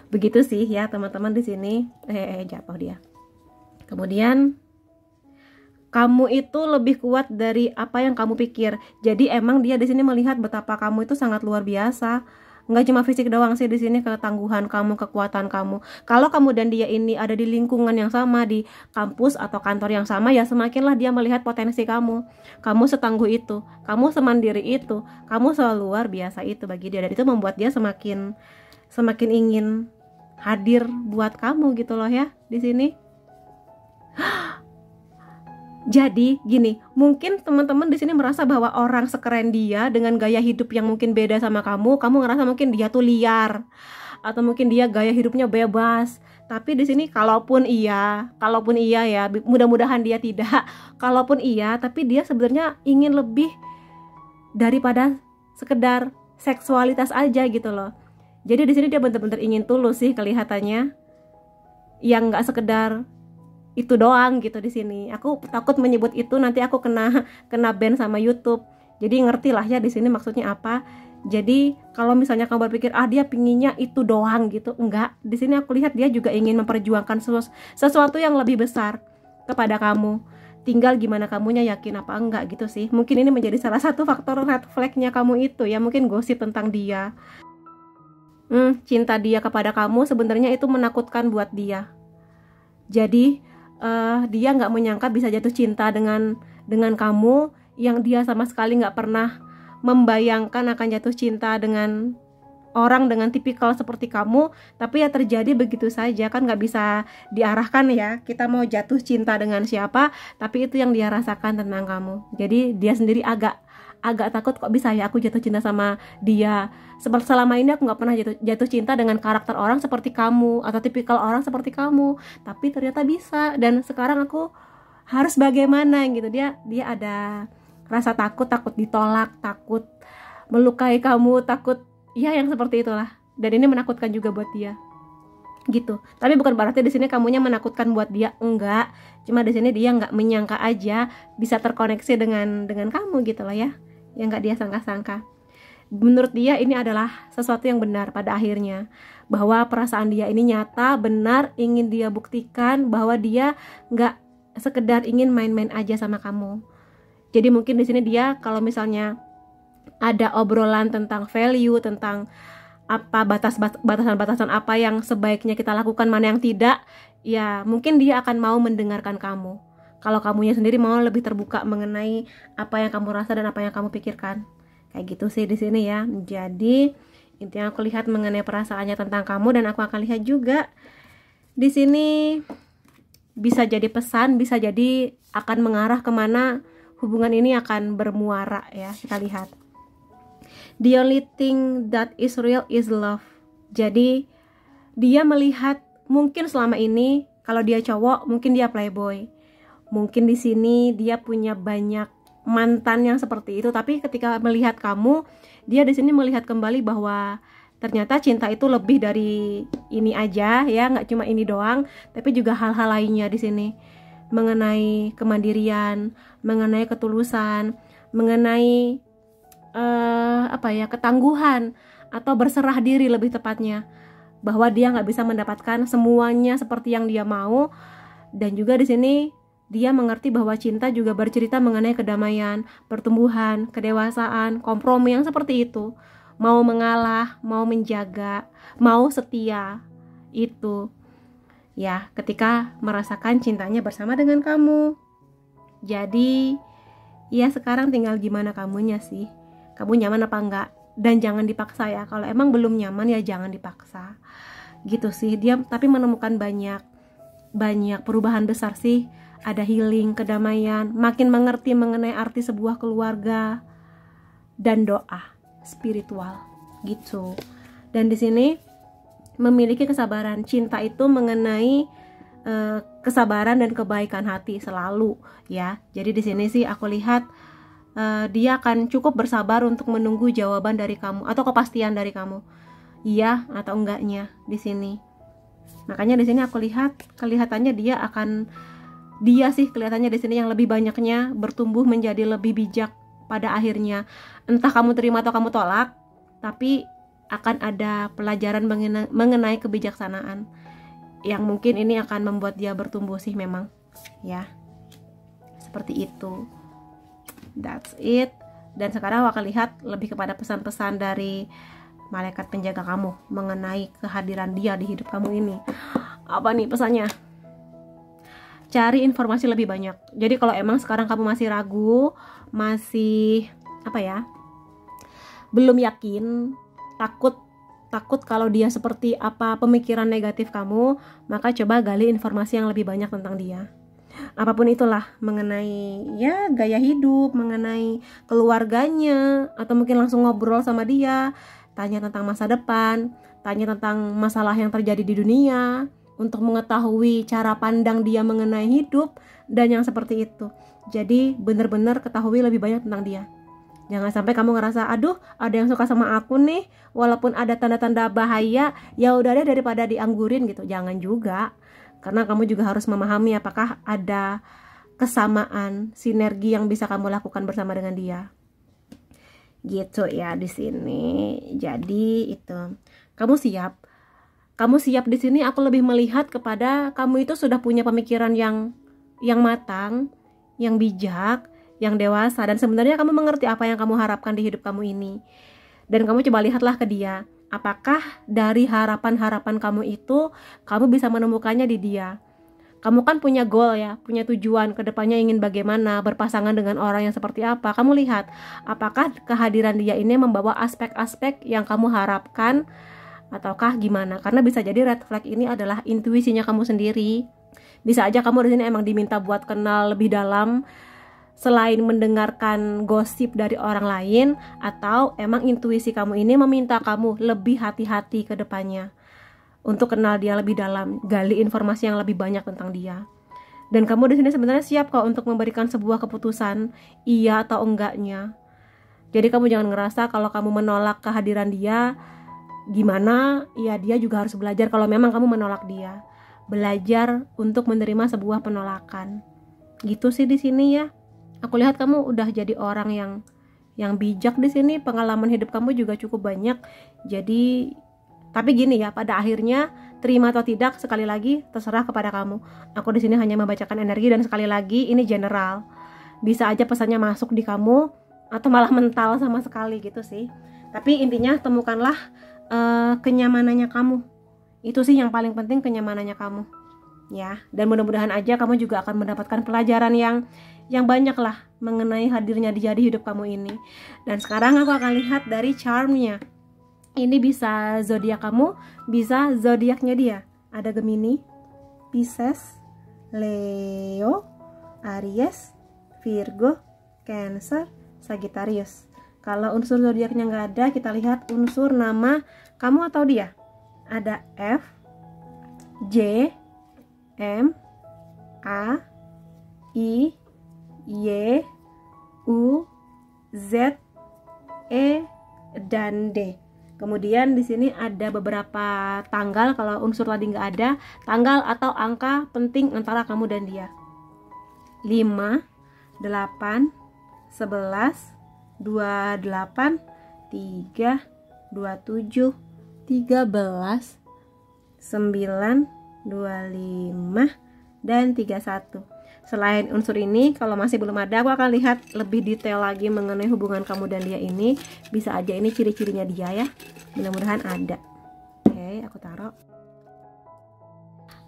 Begitu sih ya teman-teman di sini. Jatuh dia. Kemudian kamu itu lebih kuat dari apa yang kamu pikir. Jadi emang dia di sini melihat betapa kamu itu sangat luar biasa. Nggak cuma fisik doang sih di sini, ketangguhan kamu, kekuatan kamu. Kalau kamu dan dia ini ada di lingkungan yang sama, di kampus atau kantor yang sama, ya semakinlah dia melihat potensi kamu. Kamu setangguh itu, kamu semandiri itu, kamu selalu luar biasa itu bagi dia. Dan itu membuat dia semakin ingin hadir buat kamu gitu loh ya di sini. Jadi gini, mungkin teman-teman di sini merasa bahwa orang sekeren dia dengan gaya hidup yang mungkin beda sama kamu ngerasa mungkin dia tuh liar, atau mungkin dia gaya hidupnya bebas. Tapi di sini kalaupun iya ya, mudah-mudahan dia tidak. Kalaupun iya, tapi dia sebenarnya ingin lebih daripada sekedar seksualitas aja gitu loh. Jadi di sini dia benar-benar ingin tulus sih kelihatannya, yang nggak sekedar itu doang gitu di sini. Aku takut menyebut itu nanti aku kena ban sama YouTube. Jadi ngerti lah ya di sini maksudnya apa. Jadi kalau misalnya kamu berpikir dia pinginnya itu doang gitu, enggak. Di sini aku lihat dia juga ingin memperjuangkan sesuatu yang lebih besar kepada kamu. Tinggal gimana kamunya yakin apa enggak gitu sih. Mungkin ini menjadi salah satu faktor red flag-nya kamu itu ya, mungkin gosip tentang dia. Cinta dia kepada kamu sebenarnya itu menakutkan buat dia. Jadi dia nggak menyangka bisa jatuh cinta dengan kamu, yang dia sama sekali nggak pernah membayangkan akan jatuh cinta dengan orang dengan tipikal seperti kamu. Tapi ya terjadi begitu saja, kan nggak bisa diarahkan ya kita mau jatuh cinta dengan siapa, tapi itu yang dia rasakan tentang kamu. Jadi dia sendiri agak agak takut, kok bisa ya aku jatuh cinta sama dia. Selama ini aku nggak pernah jatuh cinta dengan karakter orang seperti kamu atau tipikal orang seperti kamu, tapi ternyata bisa. Dan sekarang aku harus bagaimana gitu. Dia ada rasa takut ditolak, takut melukai kamu, takut ya yang seperti itulah. Dan ini menakutkan juga buat dia gitu. Tapi bukan berarti di sini kamunya menakutkan buat dia, enggak. Cuma di sini dia nggak menyangka aja bisa terkoneksi dengan kamu gitu loh ya. Yang nggak dia sangka-sangka. Menurut dia ini adalah sesuatu yang benar pada akhirnya, bahwa perasaan dia ini nyata, benar, ingin dia buktikan bahwa dia nggak sekedar ingin main-main aja sama kamu. Jadi mungkin di sini dia kalau misalnya ada obrolan tentang value, tentang apa batasan-batasan apa yang sebaiknya kita lakukan, mana yang tidak, ya mungkin dia akan mau mendengarkan kamu. Kalau kamunya sendiri mau lebih terbuka mengenai apa yang kamu rasa dan apa yang kamu pikirkan. Kayak gitu sih di sini ya. Jadi intinya aku lihat mengenai perasaannya tentang kamu, dan aku akan lihat juga di sini bisa jadi pesan, bisa jadi akan mengarah kemana hubungan ini akan bermuara ya. Kita lihat. The only thing that is real is love. Jadi dia melihat mungkin selama ini kalau dia cowok mungkin dia playboy. Mungkin di sini dia punya banyak mantan yang seperti itu, tapi ketika melihat kamu, dia di sini melihat kembali bahwa ternyata cinta itu lebih dari ini aja ya, nggak cuma ini doang, tapi juga hal-hal lainnya di sini. Mengenai kemandirian, mengenai ketulusan, mengenai ketangguhan atau berserah diri lebih tepatnya, bahwa dia nggak bisa mendapatkan semuanya seperti yang dia mau. Dan juga di sini dia mengerti bahwa cinta juga bercerita mengenai kedamaian, pertumbuhan, kedewasaan, kompromi yang seperti itu, mau mengalah, mau menjaga, mau setia, itu ya ketika merasakan cintanya bersama dengan kamu. Jadi ya sekarang tinggal gimana kamunya sih, kamu nyaman apa enggak. Dan jangan dipaksa ya, kalau emang belum nyaman ya jangan dipaksa gitu sih. Dia tapi menemukan banyak perubahan besar sih. Ada healing, kedamaian, makin mengerti mengenai arti sebuah keluarga, dan doa spiritual gitu. Dan di sini memiliki kesabaran. Cinta itu mengenai kesabaran dan kebaikan hati selalu ya. Jadi di sini sih aku lihat dia akan cukup bersabar untuk menunggu jawaban dari kamu atau kepastian dari kamu, iya atau enggaknya di sini. Makanya di sini aku lihat kelihatannya dia sih kelihatannya di sini yang lebih banyaknya bertumbuh menjadi lebih bijak pada akhirnya. Entah kamu terima atau kamu tolak, tapi akan ada pelajaran mengenai kebijaksanaan yang mungkin ini akan membuat dia bertumbuh sih memang ya. Seperti itu. That's it. Dan sekarang aku akan lihat lebih kepada pesan-pesan dari malaikat penjaga kamu mengenai kehadiran dia di hidup kamu ini. Apa nih pesannya? Cari informasi lebih banyak. Jadi kalau emang sekarang kamu masih ragu, masih belum yakin, takut kalau dia seperti apa pemikiran negatif kamu, maka coba gali informasi yang lebih banyak tentang dia. Apapun itulah, mengenai ya gaya hidup, mengenai keluarganya, atau mungkin langsung ngobrol sama dia, tanya tentang masa depan, tanya tentang masalah yang terjadi di dunia, untuk mengetahui cara pandang dia mengenai hidup dan yang seperti itu. Jadi benar-benar ketahui lebih banyak tentang dia. Jangan sampai kamu ngerasa, aduh ada yang suka sama aku nih, walaupun ada tanda-tanda bahaya, ya udah deh daripada dianggurin gitu. Jangan juga, karena kamu juga harus memahami apakah ada kesamaan, sinergi yang bisa kamu lakukan bersama dengan dia. Gitu ya di sini. Jadi itu, kamu siap di sini. Aku lebih melihat kepada kamu itu sudah punya pemikiran yang matang, yang bijak, yang dewasa, dan sebenarnya kamu mengerti apa yang kamu harapkan di hidup kamu ini. Dan kamu coba lihatlah ke dia, apakah dari harapan-harapan kamu itu kamu bisa menemukannya di dia. Kamu kan punya goal ya, punya tujuan ke depannya, ingin bagaimana, berpasangan dengan orang yang seperti apa. Kamu lihat apakah kehadiran dia ini membawa aspek-aspek yang kamu harapkan ataukah gimana. Karena bisa jadi red flag ini adalah intuisinya kamu sendiri. Bisa aja kamu di sini emang diminta buat kenal lebih dalam selain mendengarkan gosip dari orang lain, atau emang intuisi kamu ini meminta kamu lebih hati-hati ke depannya untuk kenal dia lebih dalam, gali informasi yang lebih banyak tentang dia. Dan kamu di sini sebenarnya siap kok untuk memberikan sebuah keputusan iya atau enggaknya. Jadi kamu jangan ngerasa kalau kamu menolak kehadiran dia gimana, ya dia juga harus belajar kalau memang kamu menolak dia. Belajar untuk menerima sebuah penolakan. Gitu sih di sini ya. Aku lihat kamu udah jadi orang yang bijak di sini, pengalaman hidup kamu juga cukup banyak. Jadi, tapi gini ya, pada akhirnya terima atau tidak sekali lagi terserah kepada kamu. Aku di sini hanya membacakan energi dan sekali lagi ini general. Bisa aja pesannya masuk di kamu atau malah mental sama sekali gitu sih. Tapi intinya temukanlah kenyamanannya kamu. Itu sih yang paling penting, kenyamanannya kamu. Ya, dan mudah-mudahan aja kamu juga akan mendapatkan pelajaran yang banyak lah mengenai hadirnya di jadi hidup kamu ini. Dan sekarang aku akan lihat dari charmnya. Ini bisa zodiak kamu, bisa zodiaknya dia. Ada Gemini, Pisces, Leo, Aries, Virgo, Cancer, Sagittarius. Kalau unsur zodiaknya nggak ada, kita lihat unsur nama kamu atau dia. Ada F, J, M, A, I, Y, U, Z, E, dan D. Kemudian di sini ada beberapa tanggal. Kalau unsur tadi nggak ada, tanggal atau angka penting antara kamu dan dia. 5, 8, 11, 28, 3, 27, 13, 9, 25, dan 31. Selain unsur ini, kalau masih belum ada, aku akan lihat lebih detail lagi mengenai hubungan kamu dan dia ini. Bisa aja ini ciri-cirinya dia ya. Mudah-mudahan ada. Oke, aku taruh.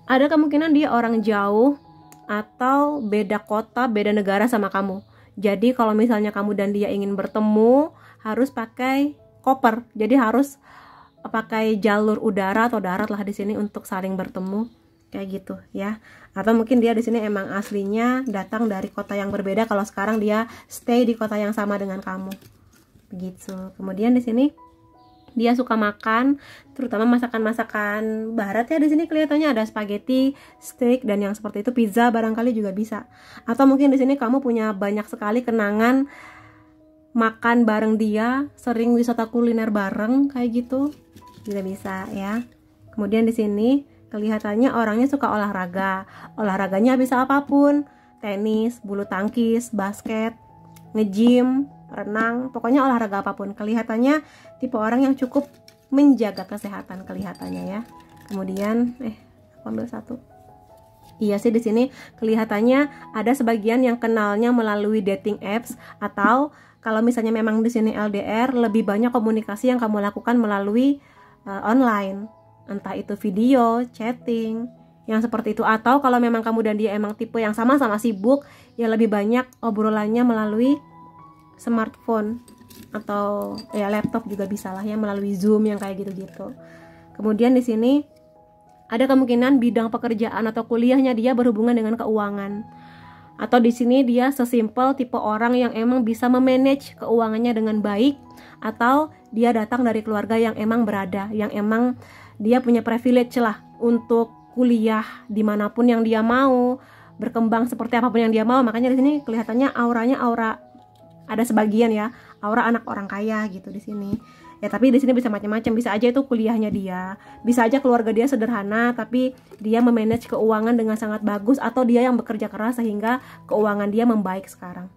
Ada kemungkinan dia orang jauh atau beda kota, beda negara sama kamu. Jadi kalau misalnya kamu dan dia ingin bertemu, harus pakai koper. Jadi harus pakai jalur udara atau darat lah di sini untuk saling bertemu. Kayak gitu ya. Atau mungkin dia di sini emang aslinya datang dari kota yang berbeda, kalau sekarang dia stay di kota yang sama dengan kamu. Begitu. Kemudian di sini dia suka makan, terutama masakan-masakan barat ya. Di sini kelihatannya ada spaghetti, steak, dan yang seperti itu, pizza barangkali juga bisa. Atau mungkin di sini kamu punya banyak sekali kenangan makan bareng dia, sering wisata kuliner bareng kayak gitu. Juga bisa ya. Kemudian di sini kelihatannya orangnya suka olahraga. Olahraganya bisa apapun. Tenis, bulu tangkis, basket, nge-gym, renang, pokoknya olahraga apapun. Kelihatannya tipe orang yang cukup menjaga kesehatan kelihatannya ya. Kemudian aku ambil satu. Iya sih, di sini kelihatannya ada sebagian yang kenalnya melalui dating apps, atau kalau misalnya memang di sini LDR, lebih banyak komunikasi yang kamu lakukan melalui online. Entah itu video, chatting, yang seperti itu. Atau kalau memang kamu dan dia emang tipe yang sama-sama sibuk, ya lebih banyak obrolannya melalui smartphone atau ya laptop juga bisa lah ya, melalui Zoom yang kayak gitu-gitu. Kemudian di sini ada kemungkinan bidang pekerjaan atau kuliahnya dia berhubungan dengan keuangan. Atau di sini dia sesimpel tipe orang yang emang bisa memanage keuangannya dengan baik, atau dia datang dari keluarga yang emang berada, yang emang dia punya privilege lah untuk kuliah dimanapun yang dia mau, berkembang seperti apapun yang dia mau. Makanya di sini kelihatannya auranya aura, ada sebagian ya, aura anak orang kaya gitu di sini. Ya tapi di sini bisa macam-macam, bisa aja itu kuliahnya dia, bisa aja keluarga dia sederhana tapi dia memanage keuangan dengan sangat bagus, atau dia yang bekerja keras sehingga keuangan dia membaik sekarang.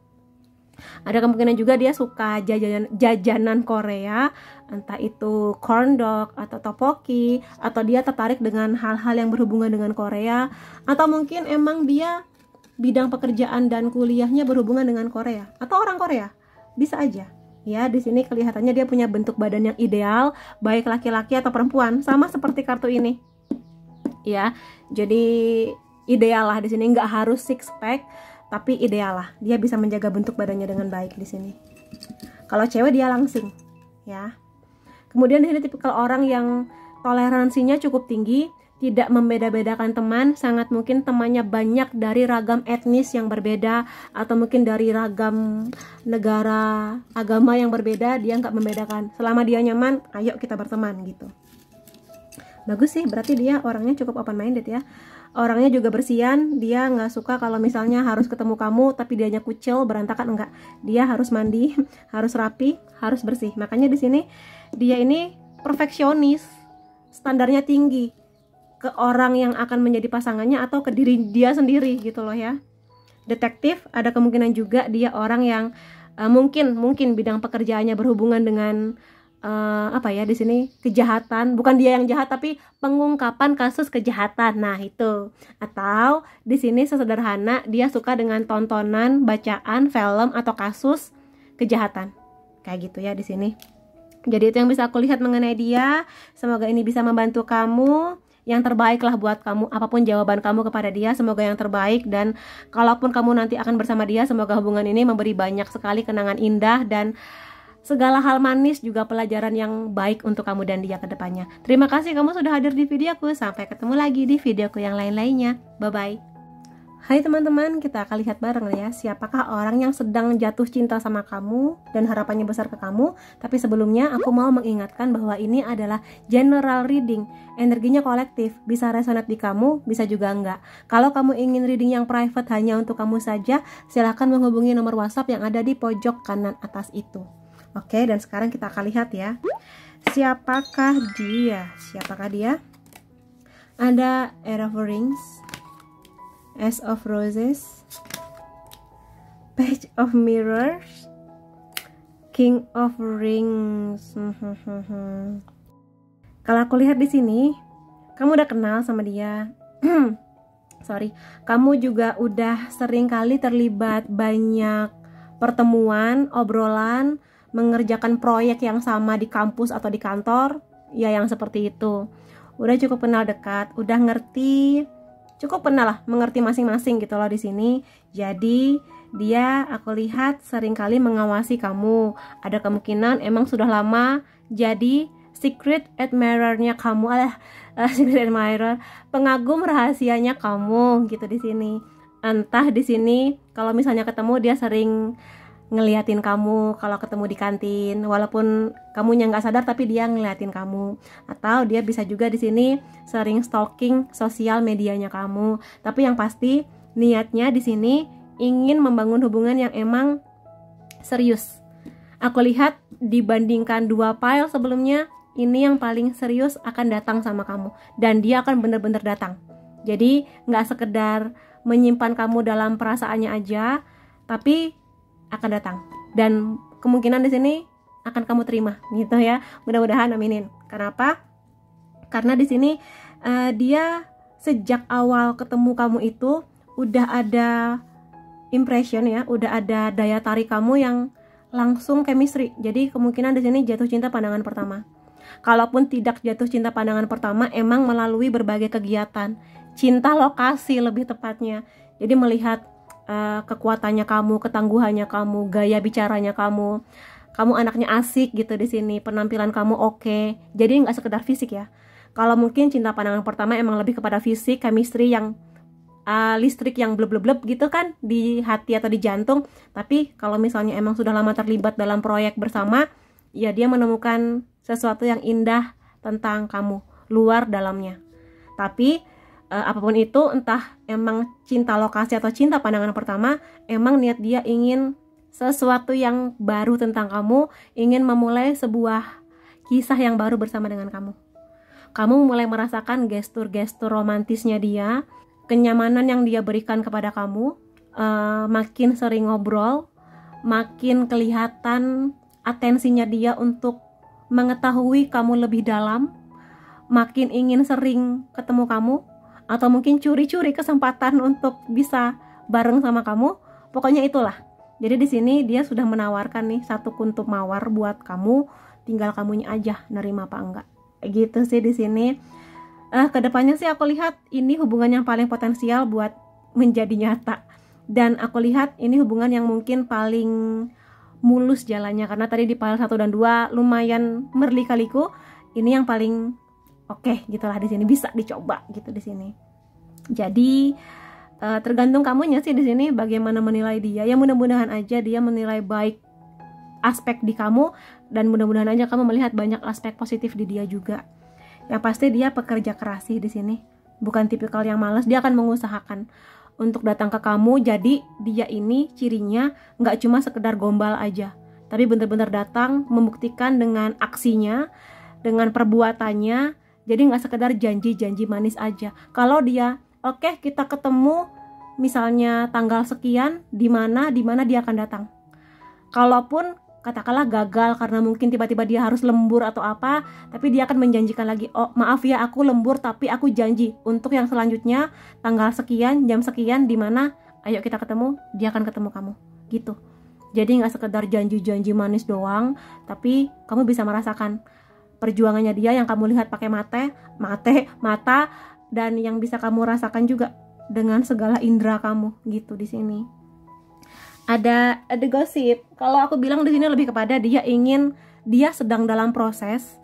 Ada kemungkinan juga dia suka jajanan Korea, entah itu corn dog atau tteokbokki, atau dia tertarik dengan hal-hal yang berhubungan dengan Korea, atau mungkin emang dia bidang pekerjaan dan kuliahnya berhubungan dengan Korea atau orang Korea. Bisa aja. Ya, di sini kelihatannya dia punya bentuk badan yang ideal, baik laki-laki atau perempuan, sama seperti kartu ini. Ya, jadi ideal lah di sini, nggak harus six pack, tapi ideal lah, dia bisa menjaga bentuk badannya dengan baik di sini. Kalau cewek dia langsing, ya. Kemudian di sini tipikal orang yang toleransinya cukup tinggi, tidak membeda-bedakan teman, sangat mungkin temannya banyak dari ragam etnis yang berbeda, atau mungkin dari ragam negara, agama yang berbeda, dia nggak membedakan. Selama dia nyaman, ayo kita berteman gitu. Bagus sih, berarti dia orangnya cukup open minded ya. Orangnya juga bersihan, dia nggak suka kalau misalnya harus ketemu kamu tapi dianya kucil, berantakan, enggak. Dia harus mandi, harus rapi, harus bersih. Makanya di sini dia ini perfeksionis, standarnya tinggi ke orang yang akan menjadi pasangannya atau ke diri dia sendiri gitu loh ya. Detektif, ada kemungkinan juga dia orang yang mungkin bidang pekerjaannya berhubungan dengan apa ya, di sini kejahatan, bukan dia yang jahat tapi pengungkapan kasus kejahatan. Nah, itu. Atau di sini sesederhana dia suka dengan tontonan, bacaan, film atau kasus kejahatan. Kayak gitu ya di sini. Jadi itu yang bisa aku lihat mengenai dia. Semoga ini bisa membantu kamu. Yang terbaik lah buat kamu, apapun jawaban kamu kepada dia, semoga yang terbaik. Dan kalaupun kamu nanti akan bersama dia, semoga hubungan ini memberi banyak sekali kenangan indah dan segala hal manis, juga pelajaran yang baik untuk kamu dan dia ke depannya. Terima kasih kamu sudah hadir di videoku. Sampai ketemu lagi di videoku yang lain-lainnya. Bye-bye. Hai teman-teman, kita akan lihat bareng ya, siapakah orang yang sedang jatuh cinta sama kamu dan harapannya besar ke kamu. Tapi sebelumnya aku mau mengingatkan bahwa ini adalah general reading, energinya kolektif, bisa resonate di kamu, bisa juga enggak. Kalau kamu ingin reading yang private hanya untuk kamu saja, silahkan menghubungi nomor WhatsApp yang ada di pojok kanan atas itu. Oke, dan sekarang kita akan lihat ya, siapakah dia? Ada Eight of Rings, Ace of Roses, Page of Mirrors, King of Rings. Kalau aku lihat di sini, kamu udah kenal sama dia. Kamu juga udah sering kali terlibat banyak pertemuan, obrolan, mengerjakan proyek yang sama di kampus atau di kantor, ya yang seperti itu. Udah cukup kenal dekat, udah ngerti, cukup pernah lah mengerti masing-masing gitu loh di sini. Jadi dia aku lihat seringkali mengawasi kamu. Ada kemungkinan emang sudah lama jadi secret admirer-nya kamu, secret admirer, pengagum rahasianya kamu gitu di sini. Entah di sini kalau misalnya ketemu dia sering ngeliatin kamu kalau ketemu di kantin, walaupun kamunya nggak sadar tapi dia ngeliatin kamu. Atau dia bisa juga di sini sering stalking sosial medianya kamu. Tapi yang pasti niatnya di sini ingin membangun hubungan yang emang serius. Aku lihat dibandingkan dua file sebelumnya, ini yang paling serius akan datang sama kamu, dan dia akan bener-bener datang. Jadi nggak sekedar menyimpan kamu dalam perasaannya aja, tapi akan datang, dan kemungkinan di sini akan kamu terima gitu ya. Mudah-mudahan, aminin. Kenapa? Karena di sini dia sejak awal ketemu kamu itu udah ada impression ya, udah ada daya tarik kamu yang langsung chemistry. Jadi kemungkinan di sini jatuh cinta pandangan pertama. Kalaupun tidak jatuh cinta pandangan pertama, emang melalui berbagai kegiatan, cinta lokasi lebih tepatnya. Jadi melihat kekuatannya kamu, ketangguhannya kamu, gaya bicaranya kamu anaknya asik gitu di sini, penampilan kamu oke. Jadi nggak sekedar fisik ya. Kalau mungkin cinta pandangan pertama emang lebih kepada fisik, chemistry yang listrik yang bleb-bleb gitu kan di hati atau di jantung. Tapi kalau misalnya emang sudah lama terlibat dalam proyek bersama, ya dia menemukan sesuatu yang indah tentang kamu, luar dalamnya. Tapi apapun itu, entah emang cinta lokasi atau cinta pandangan pertama, emang niat dia ingin sesuatu yang baru tentang kamu, ingin memulai sebuah kisah yang baru bersama dengan kamu. Kamu mulai merasakan gestur-gestur romantisnya dia, kenyamanan yang dia berikan kepada kamu, makin sering ngobrol, makin kelihatan atensinya dia untuk mengetahui kamu lebih dalam, makin ingin sering ketemu kamu, atau mungkin curi-curi kesempatan untuk bisa bareng sama kamu. Pokoknya itulah. Jadi di sini dia sudah menawarkan nih satu kuntup mawar buat kamu, tinggal kamunya aja nerima apa enggak. Gitu sih di sini. Kedepannya sih aku lihat ini hubungan yang paling potensial buat menjadi nyata. Dan aku lihat ini hubungan yang mungkin paling mulus jalannya, karena tadi di file 1 dan 2 lumayan merlikaliku. Ini yang paling oke, gitulah di sini bisa dicoba gitu di sini. Jadi tergantung kamunya sih di sini bagaimana menilai dia. Ya mudah-mudahan aja dia menilai baik aspek di kamu, dan mudah-mudahan aja kamu melihat banyak aspek positif di dia juga. Yang pasti dia pekerja keras sih di sini. Bukan tipikal yang malas, dia akan mengusahakan untuk datang ke kamu. Jadi dia ini cirinya nggak cuma sekedar gombal aja, tapi benar-benar datang membuktikan dengan aksinya, dengan perbuatannya. Jadi nggak sekedar janji-janji manis aja. Kalau dia, oke, kita ketemu misalnya tanggal sekian, di mana dia akan datang. Kalaupun katakanlah gagal karena mungkin tiba-tiba dia harus lembur atau apa, tapi dia akan menjanjikan lagi, oh maaf ya aku lembur tapi aku janji untuk yang selanjutnya tanggal sekian, jam sekian, di mana ayo kita ketemu, dia akan ketemu kamu gitu. Jadi nggak sekedar janji-janji manis doang, tapi kamu bisa merasakan perjuangannya dia yang kamu lihat pakai mata, dan yang bisa kamu rasakan juga dengan segala indera kamu gitu di sini. Ada gosip. Kalau aku bilang di sini lebih kepada dia sedang dalam proses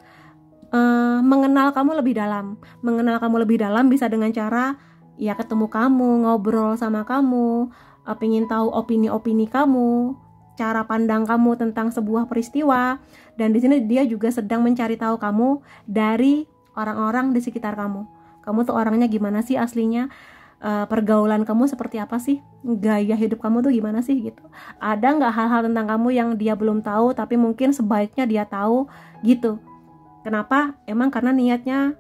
mengenal kamu lebih dalam. Mengenal kamu lebih dalam bisa dengan cara ya ketemu kamu, ngobrol sama kamu, pengen tahu opini-opini kamu, cara pandang kamu tentang sebuah peristiwa. Dan di sini dia juga sedang mencari tahu kamu dari orang-orang di sekitar kamu. Kamu tuh orangnya gimana sih aslinya? Pergaulan kamu seperti apa sih, gaya hidup kamu tuh gimana sih gitu. Ada nggak hal-hal tentang kamu yang dia belum tahu tapi mungkin sebaiknya dia tahu gitu. Kenapa? Emang karena niatnya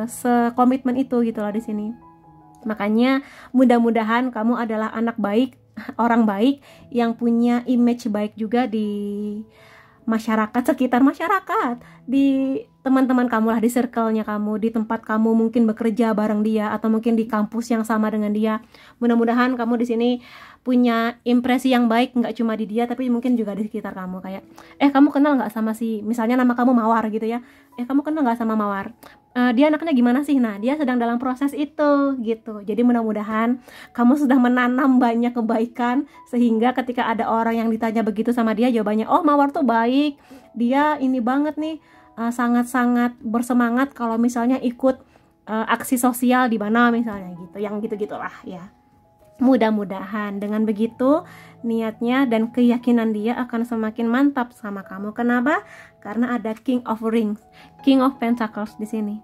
sekomitmen itu gitu lah di sini. Makanya mudah-mudahan kamu adalah anak baik, orang baik yang punya image baik juga di masyarakat, sekitar masyarakat, di teman-teman kamu lah, di circle-nya kamu, di tempat kamu mungkin bekerja bareng dia, atau mungkin di kampus yang sama dengan dia. Mudah-mudahan kamu di sini punya impresi yang baik, nggak cuma di dia, tapi mungkin juga di sekitar kamu. Kayak, kamu kenal nggak sama si, misalnya nama kamu Mawar gitu ya, kamu kenal nggak sama Mawar? Dia anaknya gimana sih? Nah, dia sedang dalam proses itu gitu. Jadi mudah-mudahan kamu sudah menanam banyak kebaikan, sehingga ketika ada orang yang ditanya begitu sama dia, jawabannya, oh Mawar tuh baik, dia ini banget nih, sangat-sangat bersemangat kalau misalnya ikut aksi sosial di mana misalnya gitu, yang gitu-gitulah ya. Mudah-mudahan dengan begitu niatnya dan keyakinan dia akan semakin mantap sama kamu. Kenapa? Karena ada King of Rings, King of Pentacles di sini.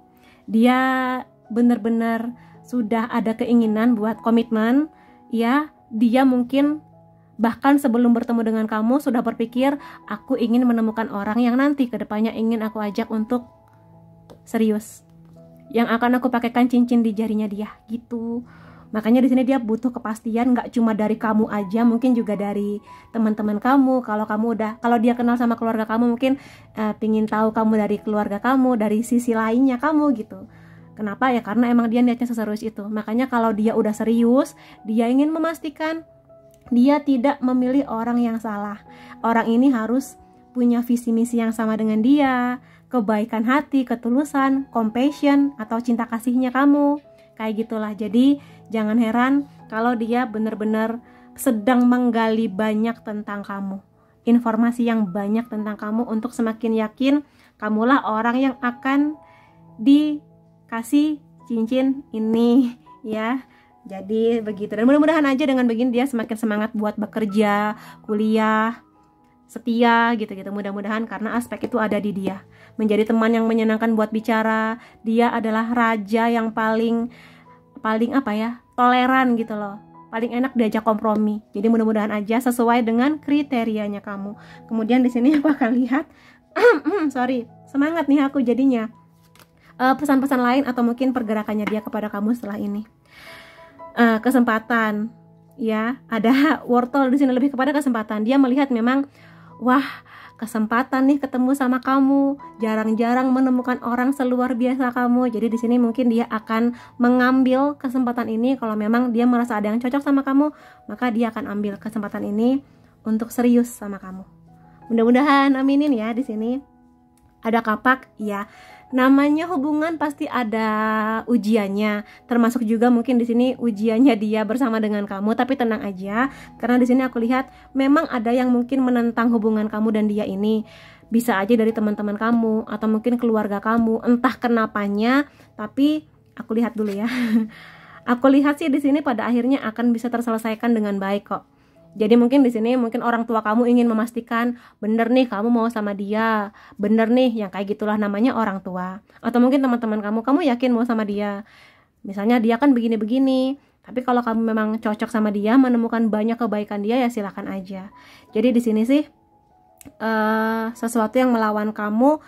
Dia benar-benar sudah ada keinginan buat komitmen, ya. Dia mungkin bahkan sebelum bertemu dengan kamu sudah berpikir, aku ingin menemukan orang yang nanti kedepannya ingin aku ajak untuk serius, yang akan aku pakaikan cincin di jarinya dia gitu. Makanya di sini dia butuh kepastian, nggak cuma dari kamu aja, mungkin juga dari teman-teman kamu. Kalau dia kenal sama keluarga kamu, mungkin pingin tahu kamu dari keluarga kamu, dari sisi lainnya kamu gitu. Kenapa ya? Karena emang dia niatnya seserius itu. Makanya kalau dia udah serius, dia ingin memastikan dia tidak memilih orang yang salah. Orang ini harus punya visi misi yang sama dengan dia, kebaikan hati, ketulusan, compassion, atau cinta kasihnya kamu. Kayak gitulah. Jadi jangan heran kalau dia benar-benar sedang menggali banyak tentang kamu, informasi yang banyak tentang kamu, untuk semakin yakin kamulah orang yang akan dikasih cincin ini ya. Jadi begitu, dan mudah-mudahan aja dengan begini dia semakin semangat buat bekerja, kuliah, setia gitu-gitu. Mudah-mudahan karena aspek itu ada di dia. Menjadi teman yang menyenangkan buat bicara. Dia adalah raja yang paling toleran gitu loh. Paling enak diajak kompromi. Jadi mudah-mudahan aja sesuai dengan kriterianya kamu. Kemudian di sini aku akan lihat semangat nih aku jadinya. Pesan-pesan lain atau mungkin pergerakannya dia kepada kamu setelah ini. Kesempatan ya, ada wortel di sini, lebih kepada kesempatan. Dia melihat memang, wah, kesempatan nih ketemu sama kamu, jarang-jarang menemukan orang seluar biasa kamu. Jadi di sini mungkin dia akan mengambil kesempatan ini. Kalau memang dia merasa ada yang cocok sama kamu, maka dia akan ambil kesempatan ini untuk serius sama kamu. Mudah-mudahan, aminin ya. Di sini ada kapak ya. Namanya hubungan pasti ada ujiannya, termasuk juga mungkin di sini ujiannya dia bersama dengan kamu. Tapi tenang aja, karena di sini aku lihat memang ada yang mungkin menentang hubungan kamu dan dia ini. Bisa aja dari teman-teman kamu atau mungkin keluarga kamu, entah kenapanya, tapi aku lihat dulu ya. Aku lihat sih di sini pada akhirnya akan bisa terselesaikan dengan baik kok. Jadi mungkin di sini mungkin orang tua kamu ingin memastikan bener nih kamu mau sama dia, bener nih, yang kayak gitulah namanya orang tua. Atau mungkin teman-teman kamu yakin mau sama dia. Misalnya dia kan begini-begini, tapi kalau kamu memang cocok sama dia, menemukan banyak kebaikan dia, ya silakan aja. Jadi di sini sih sesuatu yang melawan kamu,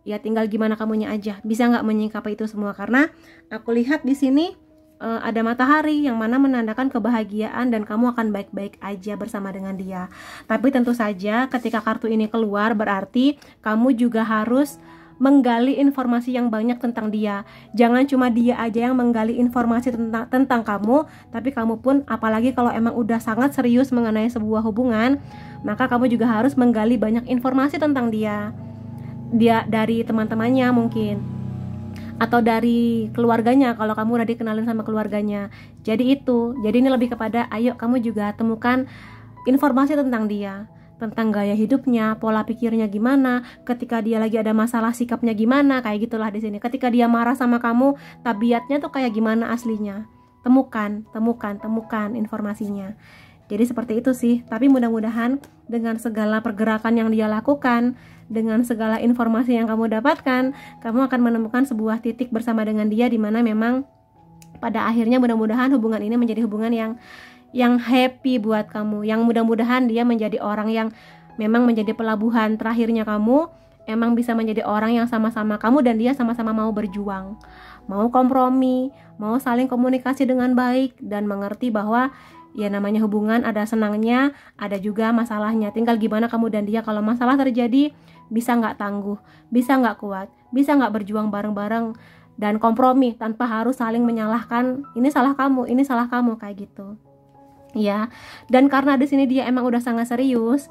ya tinggal gimana kamunya aja. Bisa nggak menyikapi itu semua? Karena aku lihat di sini ada matahari yang mana menandakan kebahagiaan dan kamu akan baik-baik aja bersama dengan dia. Tapi tentu saja ketika kartu ini keluar berarti kamu juga harus menggali informasi yang banyak tentang dia. Jangan cuma dia aja yang menggali informasi tentang kamu, tapi kamu pun, apalagi kalau emang udah sangat serius mengenai sebuah hubungan, maka kamu juga harus menggali banyak informasi tentang dia. Dia dari teman-temannya mungkin, atau dari keluarganya kalau kamu udah dikenalin sama keluarganya. Jadi ini lebih kepada ayo kamu juga temukan informasi tentang dia, tentang gaya hidupnya, pola pikirnya gimana, ketika dia lagi ada masalah sikapnya gimana, kayak gitulah di sini. Ketika dia marah sama kamu, tabiatnya tuh kayak gimana aslinya. Temukan informasinya. Jadi seperti itu sih. Tapi mudah-mudahan dengan segala pergerakan yang dia lakukan, dengan segala informasi yang kamu dapatkan, kamu akan menemukan sebuah titik bersama dengan dia, dimana memang pada akhirnya mudah-mudahan hubungan ini menjadi hubungan yang happy buat kamu, yang mudah-mudahan dia menjadi orang yang memang menjadi pelabuhan terakhirnya kamu, emang bisa menjadi orang yang sama-sama kamu dan dia sama-sama mau berjuang, mau kompromi, mau saling komunikasi dengan baik, dan mengerti bahwa ya namanya hubungan ada senangnya, ada juga masalahnya. Tinggal gimana kamu dan dia kalau masalah terjadi, bisa nggak tangguh, bisa nggak kuat, bisa nggak berjuang bareng-bareng dan kompromi tanpa harus saling menyalahkan, ini salah kamu kayak gitu. Ya, dan karena di sini dia emang udah sangat serius,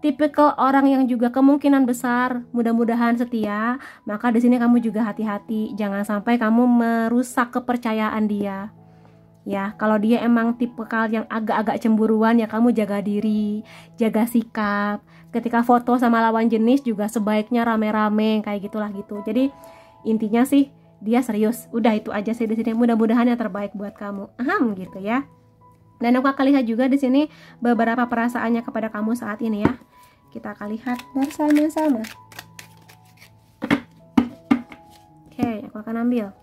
tipikal orang yang juga kemungkinan besar mudah-mudahan setia, maka di sini kamu juga hati-hati, jangan sampai kamu merusak kepercayaan dia. Ya, kalau dia emang tipikal yang agak-agak cemburuan, ya kamu jaga diri, jaga sikap. Ketika foto sama lawan jenis juga sebaiknya rame-rame kayak gitulah gitu. Jadi intinya sih dia serius. Udah itu aja sih di sini. Mudah-mudahan yang terbaik buat kamu. Gitu ya. Dan aku akan lihat juga di sini beberapa perasaannya kepada kamu saat ini ya. Kita akan lihat bersama-sama. Oke, aku akan ambil.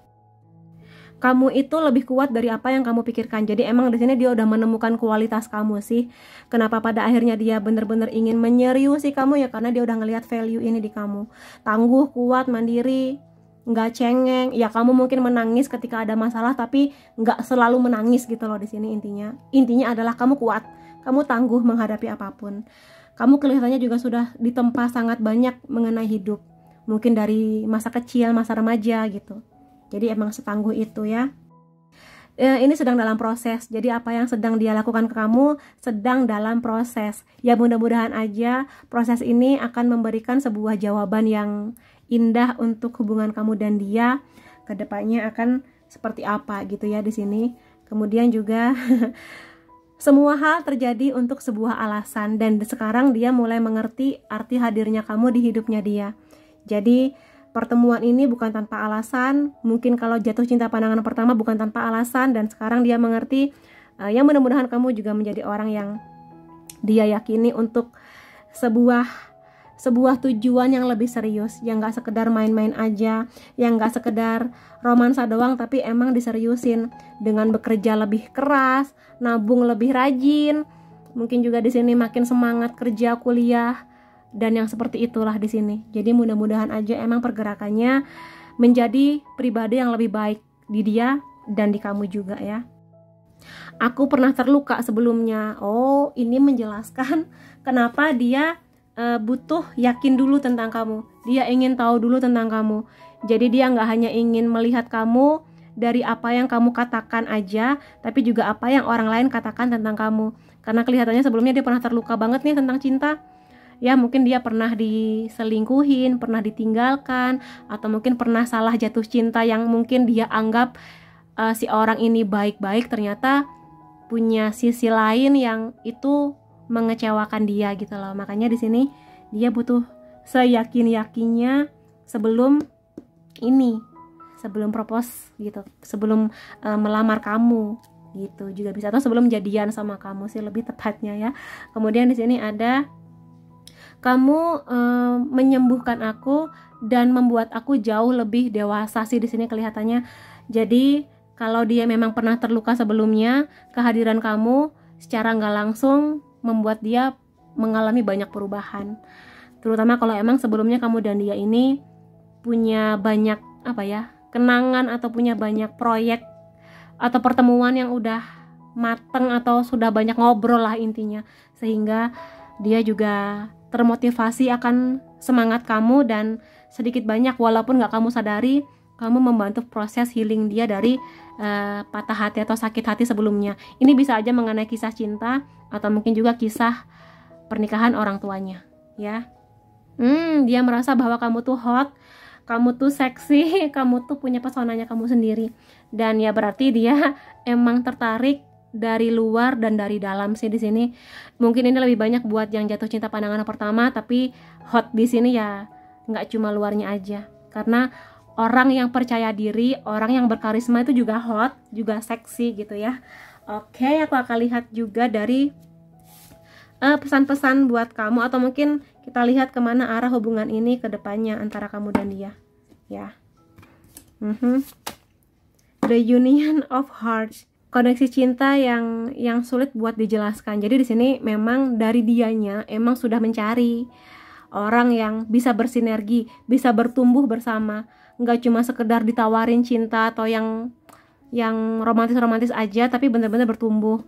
Kamu itu lebih kuat dari apa yang kamu pikirkan. Jadi emang di sini dia udah menemukan kualitas kamu sih. Kenapa pada akhirnya dia bener-bener ingin menyeriusi kamu, ya karena dia udah ngelihat value ini di kamu. Tangguh, kuat, mandiri, nggak cengeng. Ya kamu mungkin menangis ketika ada masalah, tapi nggak selalu menangis gitu loh di sini intinya. Intinya adalah kamu kuat, kamu tangguh menghadapi apapun. Kamu kelihatannya juga sudah ditempa sangat banyak mengenai hidup. Mungkin dari masa kecil, masa remaja gitu. Jadi emang setangguh itu ya. Ini sedang dalam proses. Jadi apa yang sedang dia lakukan ke kamu sedang dalam proses. Ya mudah-mudahan aja proses ini akan memberikan sebuah jawaban yang indah untuk hubungan kamu dan dia. Kedepannya akan seperti apa gitu ya di sini. Kemudian juga semua hal terjadi untuk sebuah alasan, dan sekarang dia mulai mengerti arti hadirnya kamu di hidupnya dia. Jadi pertemuan ini bukan tanpa alasan. Mungkin kalau jatuh cinta pandangan pertama bukan tanpa alasan, dan sekarang dia mengerti. Ya mudah-mudahan kamu juga menjadi orang yang dia yakini untuk sebuah tujuan yang lebih serius, yang gak sekedar main-main aja, yang gak sekedar romansa doang, tapi emang diseriusin dengan bekerja lebih keras, nabung lebih rajin, mungkin juga di sini makin semangat kerja, kuliah, dan yang seperti itulah di sini. Jadi mudah-mudahan aja emang pergerakannya menjadi pribadi yang lebih baik di dia dan di kamu juga ya. Aku pernah terluka sebelumnya. Oh, ini menjelaskan kenapa dia butuh yakin dulu tentang kamu. Dia ingin tahu dulu tentang kamu. Jadi dia nggak hanya ingin melihat kamu dari apa yang kamu katakan aja, tapi juga apa yang orang lain katakan tentang kamu. Karena kelihatannya sebelumnya dia pernah terluka banget nih tentang cinta. Ya mungkin dia pernah diselingkuhin, pernah ditinggalkan, atau mungkin pernah salah jatuh cinta yang mungkin dia anggap si orang ini baik-baik, ternyata punya sisi lain yang itu mengecewakan dia gitu loh. Makanya di sini dia butuh seyakin-yakinnya sebelum propose gitu, sebelum melamar kamu gitu juga bisa, atau sebelum jadian sama kamu sih lebih tepatnya ya. Kemudian di sini ada kamu menyembuhkan aku dan membuat aku jauh lebih dewasa sih di sini kelihatannya. Jadi kalau dia memang pernah terluka sebelumnya, kehadiran kamu secara nggak langsung membuat dia mengalami banyak perubahan. Terutama kalau emang sebelumnya kamu dan dia ini punya banyak kenangan atau punya banyak proyek atau pertemuan yang udah mateng atau sudah banyak ngobrol lah intinya, sehingga dia juga termotivasi akan semangat kamu dan sedikit banyak walaupun gak kamu sadari, kamu membantu proses healing dia dari patah hati atau sakit hati sebelumnya. Ini bisa aja mengenai kisah cinta atau mungkin juga kisah pernikahan orang tuanya ya. Dia merasa bahwa kamu tuh hot, kamu tuh seksi, kamu tuh punya pesonanya kamu sendiri. Dan ya berarti dia emang tertarik dari luar dan dari dalam sih di sini. Mungkin ini lebih banyak buat yang jatuh cinta pandangan pertama, tapi hot di sini ya nggak cuma luarnya aja. Karena orang yang percaya diri, orang yang berkarisma itu juga hot, juga seksi gitu ya. Oke, aku akan lihat juga dari pesan-pesan buat kamu, atau mungkin kita lihat kemana arah hubungan ini ke depannya antara kamu dan dia ya. The Union of Hearts, koneksi cinta yang sulit buat dijelaskan. Jadi di sini memang dari dianya emang sudah mencari orang yang bisa bersinergi, bisa bertumbuh bersama, nggak cuma sekedar ditawarin cinta atau yang romantis aja, tapi benar-benar bertumbuh.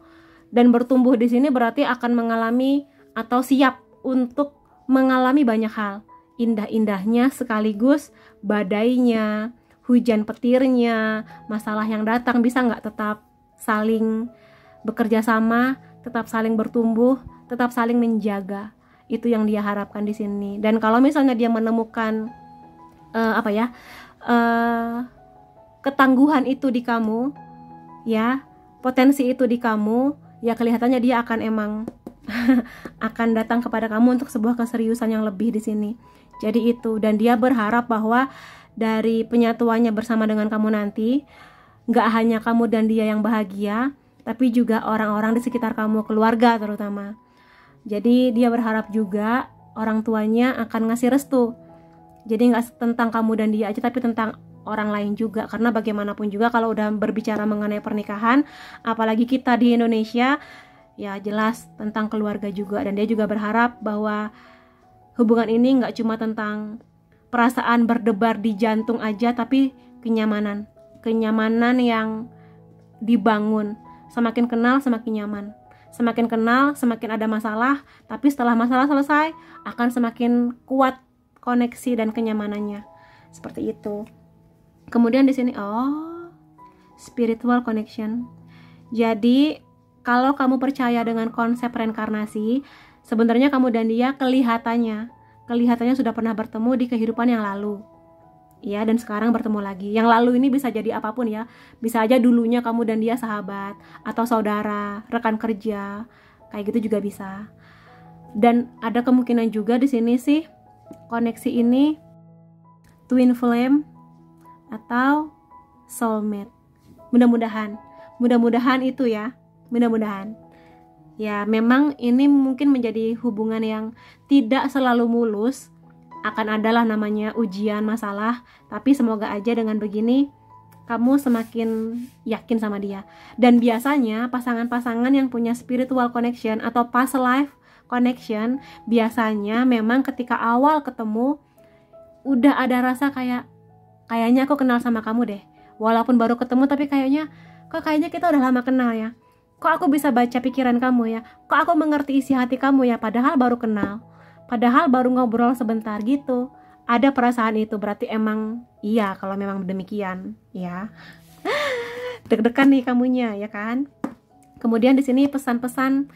Dan bertumbuh di sini berarti akan mengalami atau siap untuk mengalami banyak hal, indah-indahnya sekaligus badainya, hujan petirnya, masalah yang datang. Bisa nggak tetap saling bekerja sama, tetap saling bertumbuh, tetap saling menjaga. Itu yang dia harapkan di sini. Dan kalau misalnya dia menemukan ketangguhan itu di kamu ya, potensi itu di kamu ya, kelihatannya dia akan akan datang kepada kamu untuk sebuah keseriusan yang lebih di sini. Jadi itu, dan dia berharap bahwa dari penyatuannya bersama dengan kamu nanti, nggak hanya kamu dan dia yang bahagia, tapi juga orang-orang di sekitar kamu, keluarga terutama. Jadi dia berharap juga orang tuanya akan ngasih restu. Jadi nggak tentang kamu dan dia aja, tapi tentang orang lain juga. Karena bagaimanapun juga kalau udah berbicara mengenai pernikahan, apalagi kita di Indonesia, ya jelas tentang keluarga juga. Dan dia juga berharap bahwa hubungan ini nggak cuma tentang perasaan berdebar di jantung aja, tapi kenyamanan yang dibangun. Semakin kenal semakin nyaman, semakin kenal semakin ada masalah, tapi setelah masalah selesai akan semakin kuat koneksi dan kenyamanannya. Seperti itu. Kemudian di sini spiritual connection. Jadi kalau kamu percaya dengan konsep reinkarnasi, sebenarnya kamu dan dia kelihatannya sudah pernah bertemu di kehidupan yang lalu. Ya, dan sekarang bertemu lagi. Yang lalu ini bisa jadi apapun ya. Bisa aja dulunya kamu dan dia sahabat atau saudara, rekan kerja. Kayak gitu juga bisa. Dan ada kemungkinan juga di sini sih koneksi ini twin flame atau soulmate. Mudah-mudahan itu ya. Mudah-mudahan. Ya, memang ini mungkin menjadi hubungan yang tidak selalu mulus. Akan adalah namanya ujian, masalah, tapi semoga aja dengan begini kamu semakin yakin sama dia. Dan biasanya pasangan-pasangan yang punya spiritual connection atau past life connection, biasanya memang ketika awal ketemu udah ada rasa kayaknya aku kenal sama kamu deh. Walaupun baru ketemu, tapi kayaknya kita udah lama kenal ya. Kok aku bisa baca pikiran kamu ya? Kok aku mengerti isi hati kamu ya? Padahal baru kenal. Padahal baru ngobrol sebentar gitu. Ada perasaan itu, berarti emang iya kalau memang demikian ya. Deg-degan nih kamunya ya kan. Kemudian di sini pesan-pesan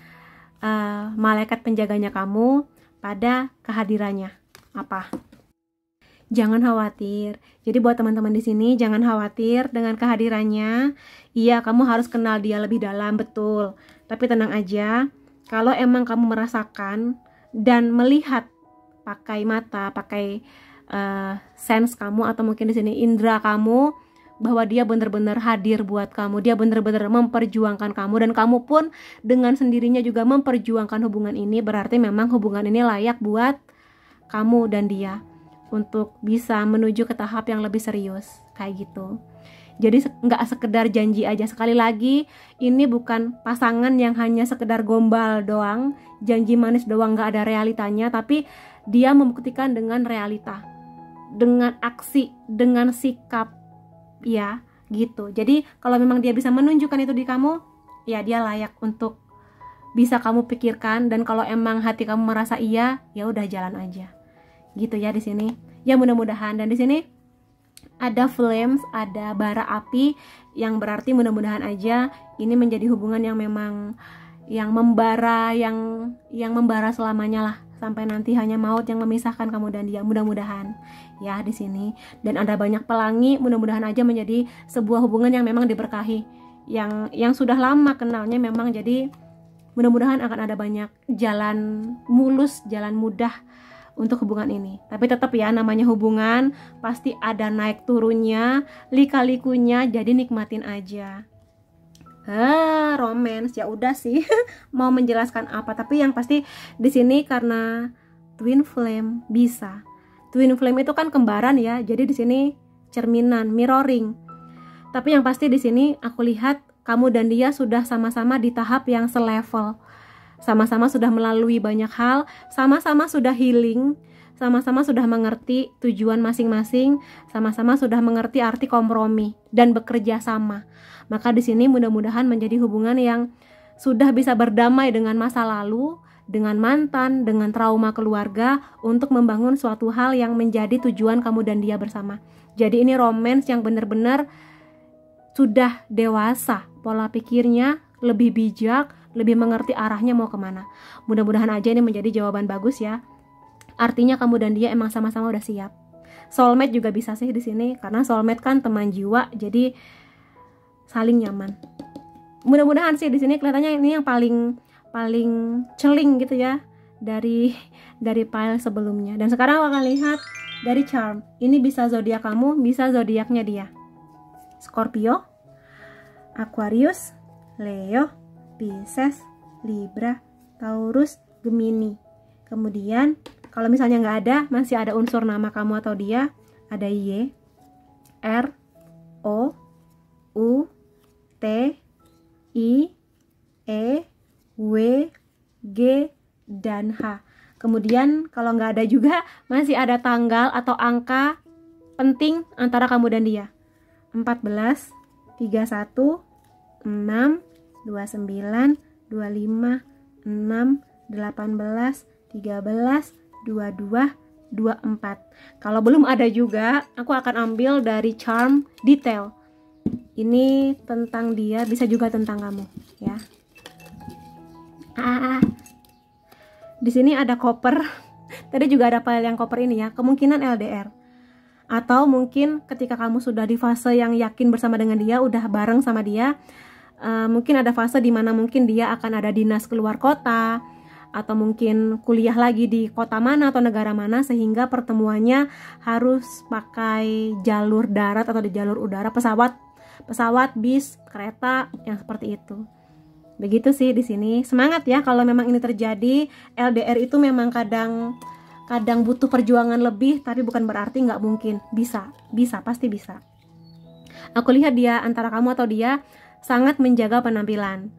malaikat penjaganya kamu pada kehadirannya. Apa? Jangan khawatir. Jadi buat teman-teman di sini jangan khawatir dengan kehadirannya. Iya, kamu harus kenal dia lebih dalam, betul. Tapi tenang aja, kalau emang kamu merasakan dan melihat pakai mata, pakai sense kamu, atau mungkin di sini indera kamu, bahwa dia benar-benar hadir buat kamu, dia benar-benar memperjuangkan kamu, dan kamu pun dengan sendirinya juga memperjuangkan hubungan ini. Berarti memang hubungan ini layak buat kamu dan dia untuk bisa menuju ke tahap yang lebih serius, kayak gitu. Jadi nggak sekedar janji aja. Sekali lagi, ini bukan pasangan yang hanya sekedar gombal doang, janji manis doang, nggak ada realitanya, tapi dia membuktikan dengan realita, dengan aksi, dengan sikap, ya gitu. Jadi kalau memang dia bisa menunjukkan itu di kamu, ya dia layak untuk bisa kamu pikirkan. Dan kalau emang hati kamu merasa iya, ya udah jalan aja, gitu ya di sini. Ya mudah-mudahan. Dan di sini ada flames, ada bara api, yang berarti mudah-mudahan aja ini menjadi hubungan yang memang yang membara, yang membara selamanya lah, sampai nanti hanya maut yang memisahkan kamu dan dia, mudah-mudahan ya di sini. Dan ada banyak pelangi, mudah-mudahan aja menjadi sebuah hubungan yang memang diberkahi, yang sudah lama kenalnya memang. Jadi mudah-mudahan akan ada banyak jalan mulus, jalan mudah untuk hubungan ini. Tapi tetap ya, namanya hubungan pasti ada naik turunnya, lika-likunya, jadi nikmatin aja. Romance ya udah sih mau menjelaskan apa, tapi yang pasti di sini karena twin flame bisa. Twin flame itu kan kembaran ya, jadi di sini cerminan, mirroring. Tapi yang pasti di sini aku lihat kamu dan dia sudah sama-sama di tahap yang selevel. Sama-sama sudah melalui banyak hal, sama-sama sudah healing, sama-sama sudah mengerti tujuan masing-masing, sama-sama sudah mengerti arti kompromi dan bekerja sama. Maka di sini mudah-mudahan menjadi hubungan yang sudah bisa berdamai dengan masa lalu, dengan mantan, dengan trauma keluarga, untuk membangun suatu hal yang menjadi tujuan kamu dan dia bersama. Jadi ini romance yang benar-benar sudah dewasa, pola pikirnya lebih bijak, lebih mengerti arahnya mau kemana. Mudah-mudahan aja ini menjadi jawaban bagus ya. Artinya kamu dan dia emang sama-sama udah siap. Soulmate juga bisa sih di sini, karena soulmate kan teman jiwa, jadi saling nyaman. Mudah-mudahan sih di sini kelihatannya ini yang paling celing gitu ya dari pile sebelumnya. Dan sekarang aku akan lihat dari charm. Ini bisa zodiak kamu, bisa zodiaknya dia. Scorpio, Aquarius, Leo, Pisces, Libra, Taurus, Gemini. Kemudian kalau misalnya nggak ada, masih ada unsur nama kamu atau dia, ada Y, R, O, U, T, I, E, W, G, dan H. Kemudian kalau nggak ada juga, masih ada tanggal atau angka penting antara kamu dan dia. 14, 31, 6, 29, 25, 6, 18, 13, 22, 24. Kalau belum ada juga, aku akan ambil dari charm detail. Ini tentang dia, bisa juga tentang kamu, ya. Di sini ada koper. Tadi juga ada file yang koper ini ya. Kemungkinan LDR. Atau mungkin ketika kamu sudah di fase yang yakin bersama dengan dia, udah bareng sama dia, mungkin ada fase dimana mungkin dia akan ada dinas keluar kota, atau mungkin kuliah lagi di kota mana atau negara mana, sehingga pertemuannya harus pakai jalur darat atau di jalur udara, pesawat, bis, kereta, yang seperti itu. Begitu sih di sini. Semangat ya kalau memang ini terjadi. LDR itu memang kadang butuh perjuangan lebih, tapi bukan berarti nggak mungkin. Bisa, pasti bisa. Aku lihat dia, antara kamu atau dia sangat menjaga penampilan.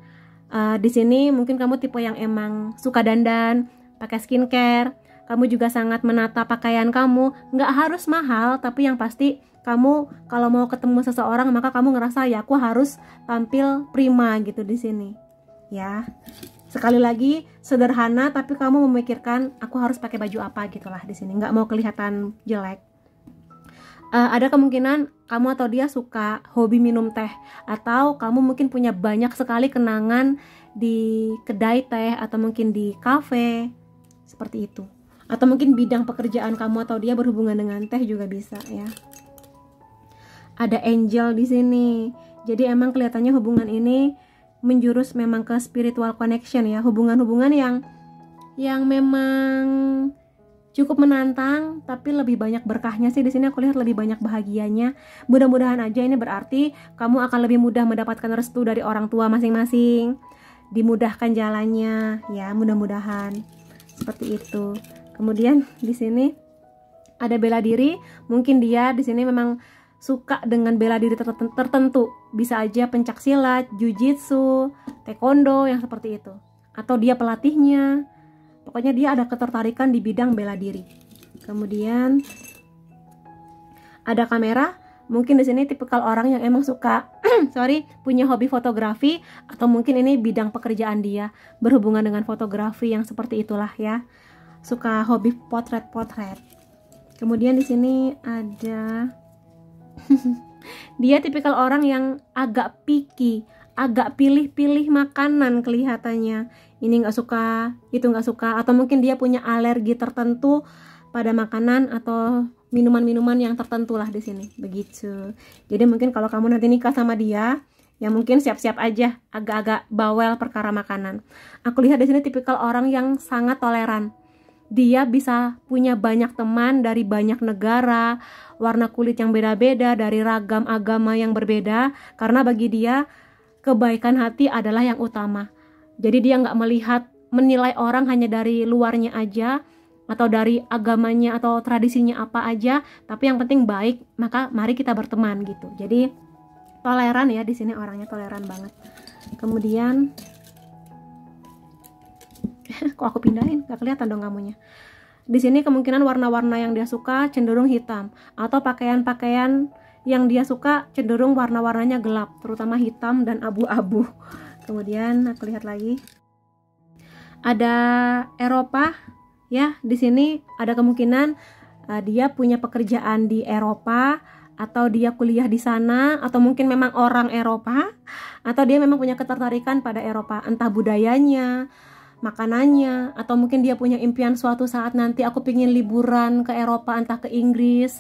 Di sini mungkin kamu tipe yang emang suka dandan, pakai skincare. Kamu juga sangat menata pakaian kamu. Nggak harus mahal, tapi yang pasti kamu kalau mau ketemu seseorang, maka kamu ngerasa ya aku harus tampil prima gitu di sini. Ya, sekali lagi sederhana, tapi kamu memikirkan aku harus pakai baju apa gitulah di sini. Nggak mau kelihatan jelek. Ada kemungkinan kamu atau dia suka hobi minum teh, atau kamu mungkin punya banyak sekali kenangan di kedai teh, atau mungkin di kafe seperti itu. Atau mungkin bidang pekerjaan kamu atau dia berhubungan dengan teh juga bisa ya. Ada angel di sini. Jadi emang kelihatannya hubungan ini menjurus memang ke spiritual connection ya, hubungan-hubungan yang memang cukup menantang, tapi lebih banyak berkahnya sih di sini. Aku lihat lebih banyak bahagianya. Mudah-mudahan aja ini berarti kamu akan lebih mudah mendapatkan restu dari orang tua masing-masing, dimudahkan jalannya ya, mudah-mudahan seperti itu. Kemudian di sini ada bela diri. Mungkin dia di sini memang suka dengan bela diri tertentu. Bisa aja pencak silat, jujitsu, taekwondo yang seperti itu. Atau dia pelatihnya. Pokoknya dia ada ketertarikan di bidang bela diri. Kemudian ada kamera. Mungkin di sini tipikal orang yang emang suka punya hobi fotografi, atau mungkin ini bidang pekerjaan dia berhubungan dengan fotografi yang seperti itulah ya. Suka hobi potret-potret. Kemudian di sini ada dia tipikal orang yang agak picky, agak pilih-pilih makanan kelihatannya. Ini nggak suka, itu nggak suka, atau mungkin dia punya alergi tertentu pada makanan atau minuman-minuman yang tertentu lah di sini. Begitu. Jadi mungkin kalau kamu nanti nikah sama dia, ya mungkin siap-siap aja agak-agak bawel perkara makanan. Aku lihat di sini tipikal orang yang sangat toleran. Dia bisa punya banyak teman dari banyak negara, warna kulit yang beda-beda, dari ragam agama yang berbeda, karena bagi dia kebaikan hati adalah yang utama. Jadi dia nggak menilai orang hanya dari luarnya aja, atau dari agamanya atau tradisinya apa aja, tapi yang penting baik, maka mari kita berteman gitu. Jadi toleran ya, di sini orangnya toleran banget. Kemudian kok aku pindahin, gak kelihatan dong kamunya. Di sini kemungkinan warna-warna yang dia suka cenderung hitam, atau pakaian-pakaian yang dia suka cenderung warna-warnanya gelap, terutama hitam dan abu-abu. Kemudian aku lihat lagi, ada Eropa ya. Di sini ada kemungkinan dia punya pekerjaan di Eropa, atau dia kuliah di sana, atau mungkin memang orang Eropa, atau dia memang punya ketertarikan pada Eropa, entah budayanya, makanannya, atau mungkin dia punya impian suatu saat nanti aku pengen liburan ke Eropa, entah ke Inggris,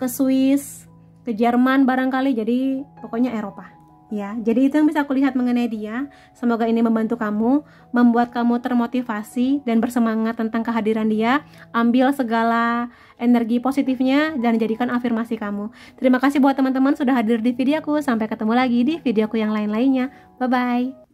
ke Swiss, ke Jerman barangkali. Jadi pokoknya Eropa ya. Jadi itu yang bisa aku lihat mengenai dia. Semoga ini membantu kamu, membuat kamu termotivasi dan bersemangat tentang kehadiran dia. Ambil segala energi positifnya dan jadikan afirmasi kamu. Terima kasih buat teman-teman sudah hadir di videoku. Sampai ketemu lagi di videoku yang lain-lainnya. Bye bye.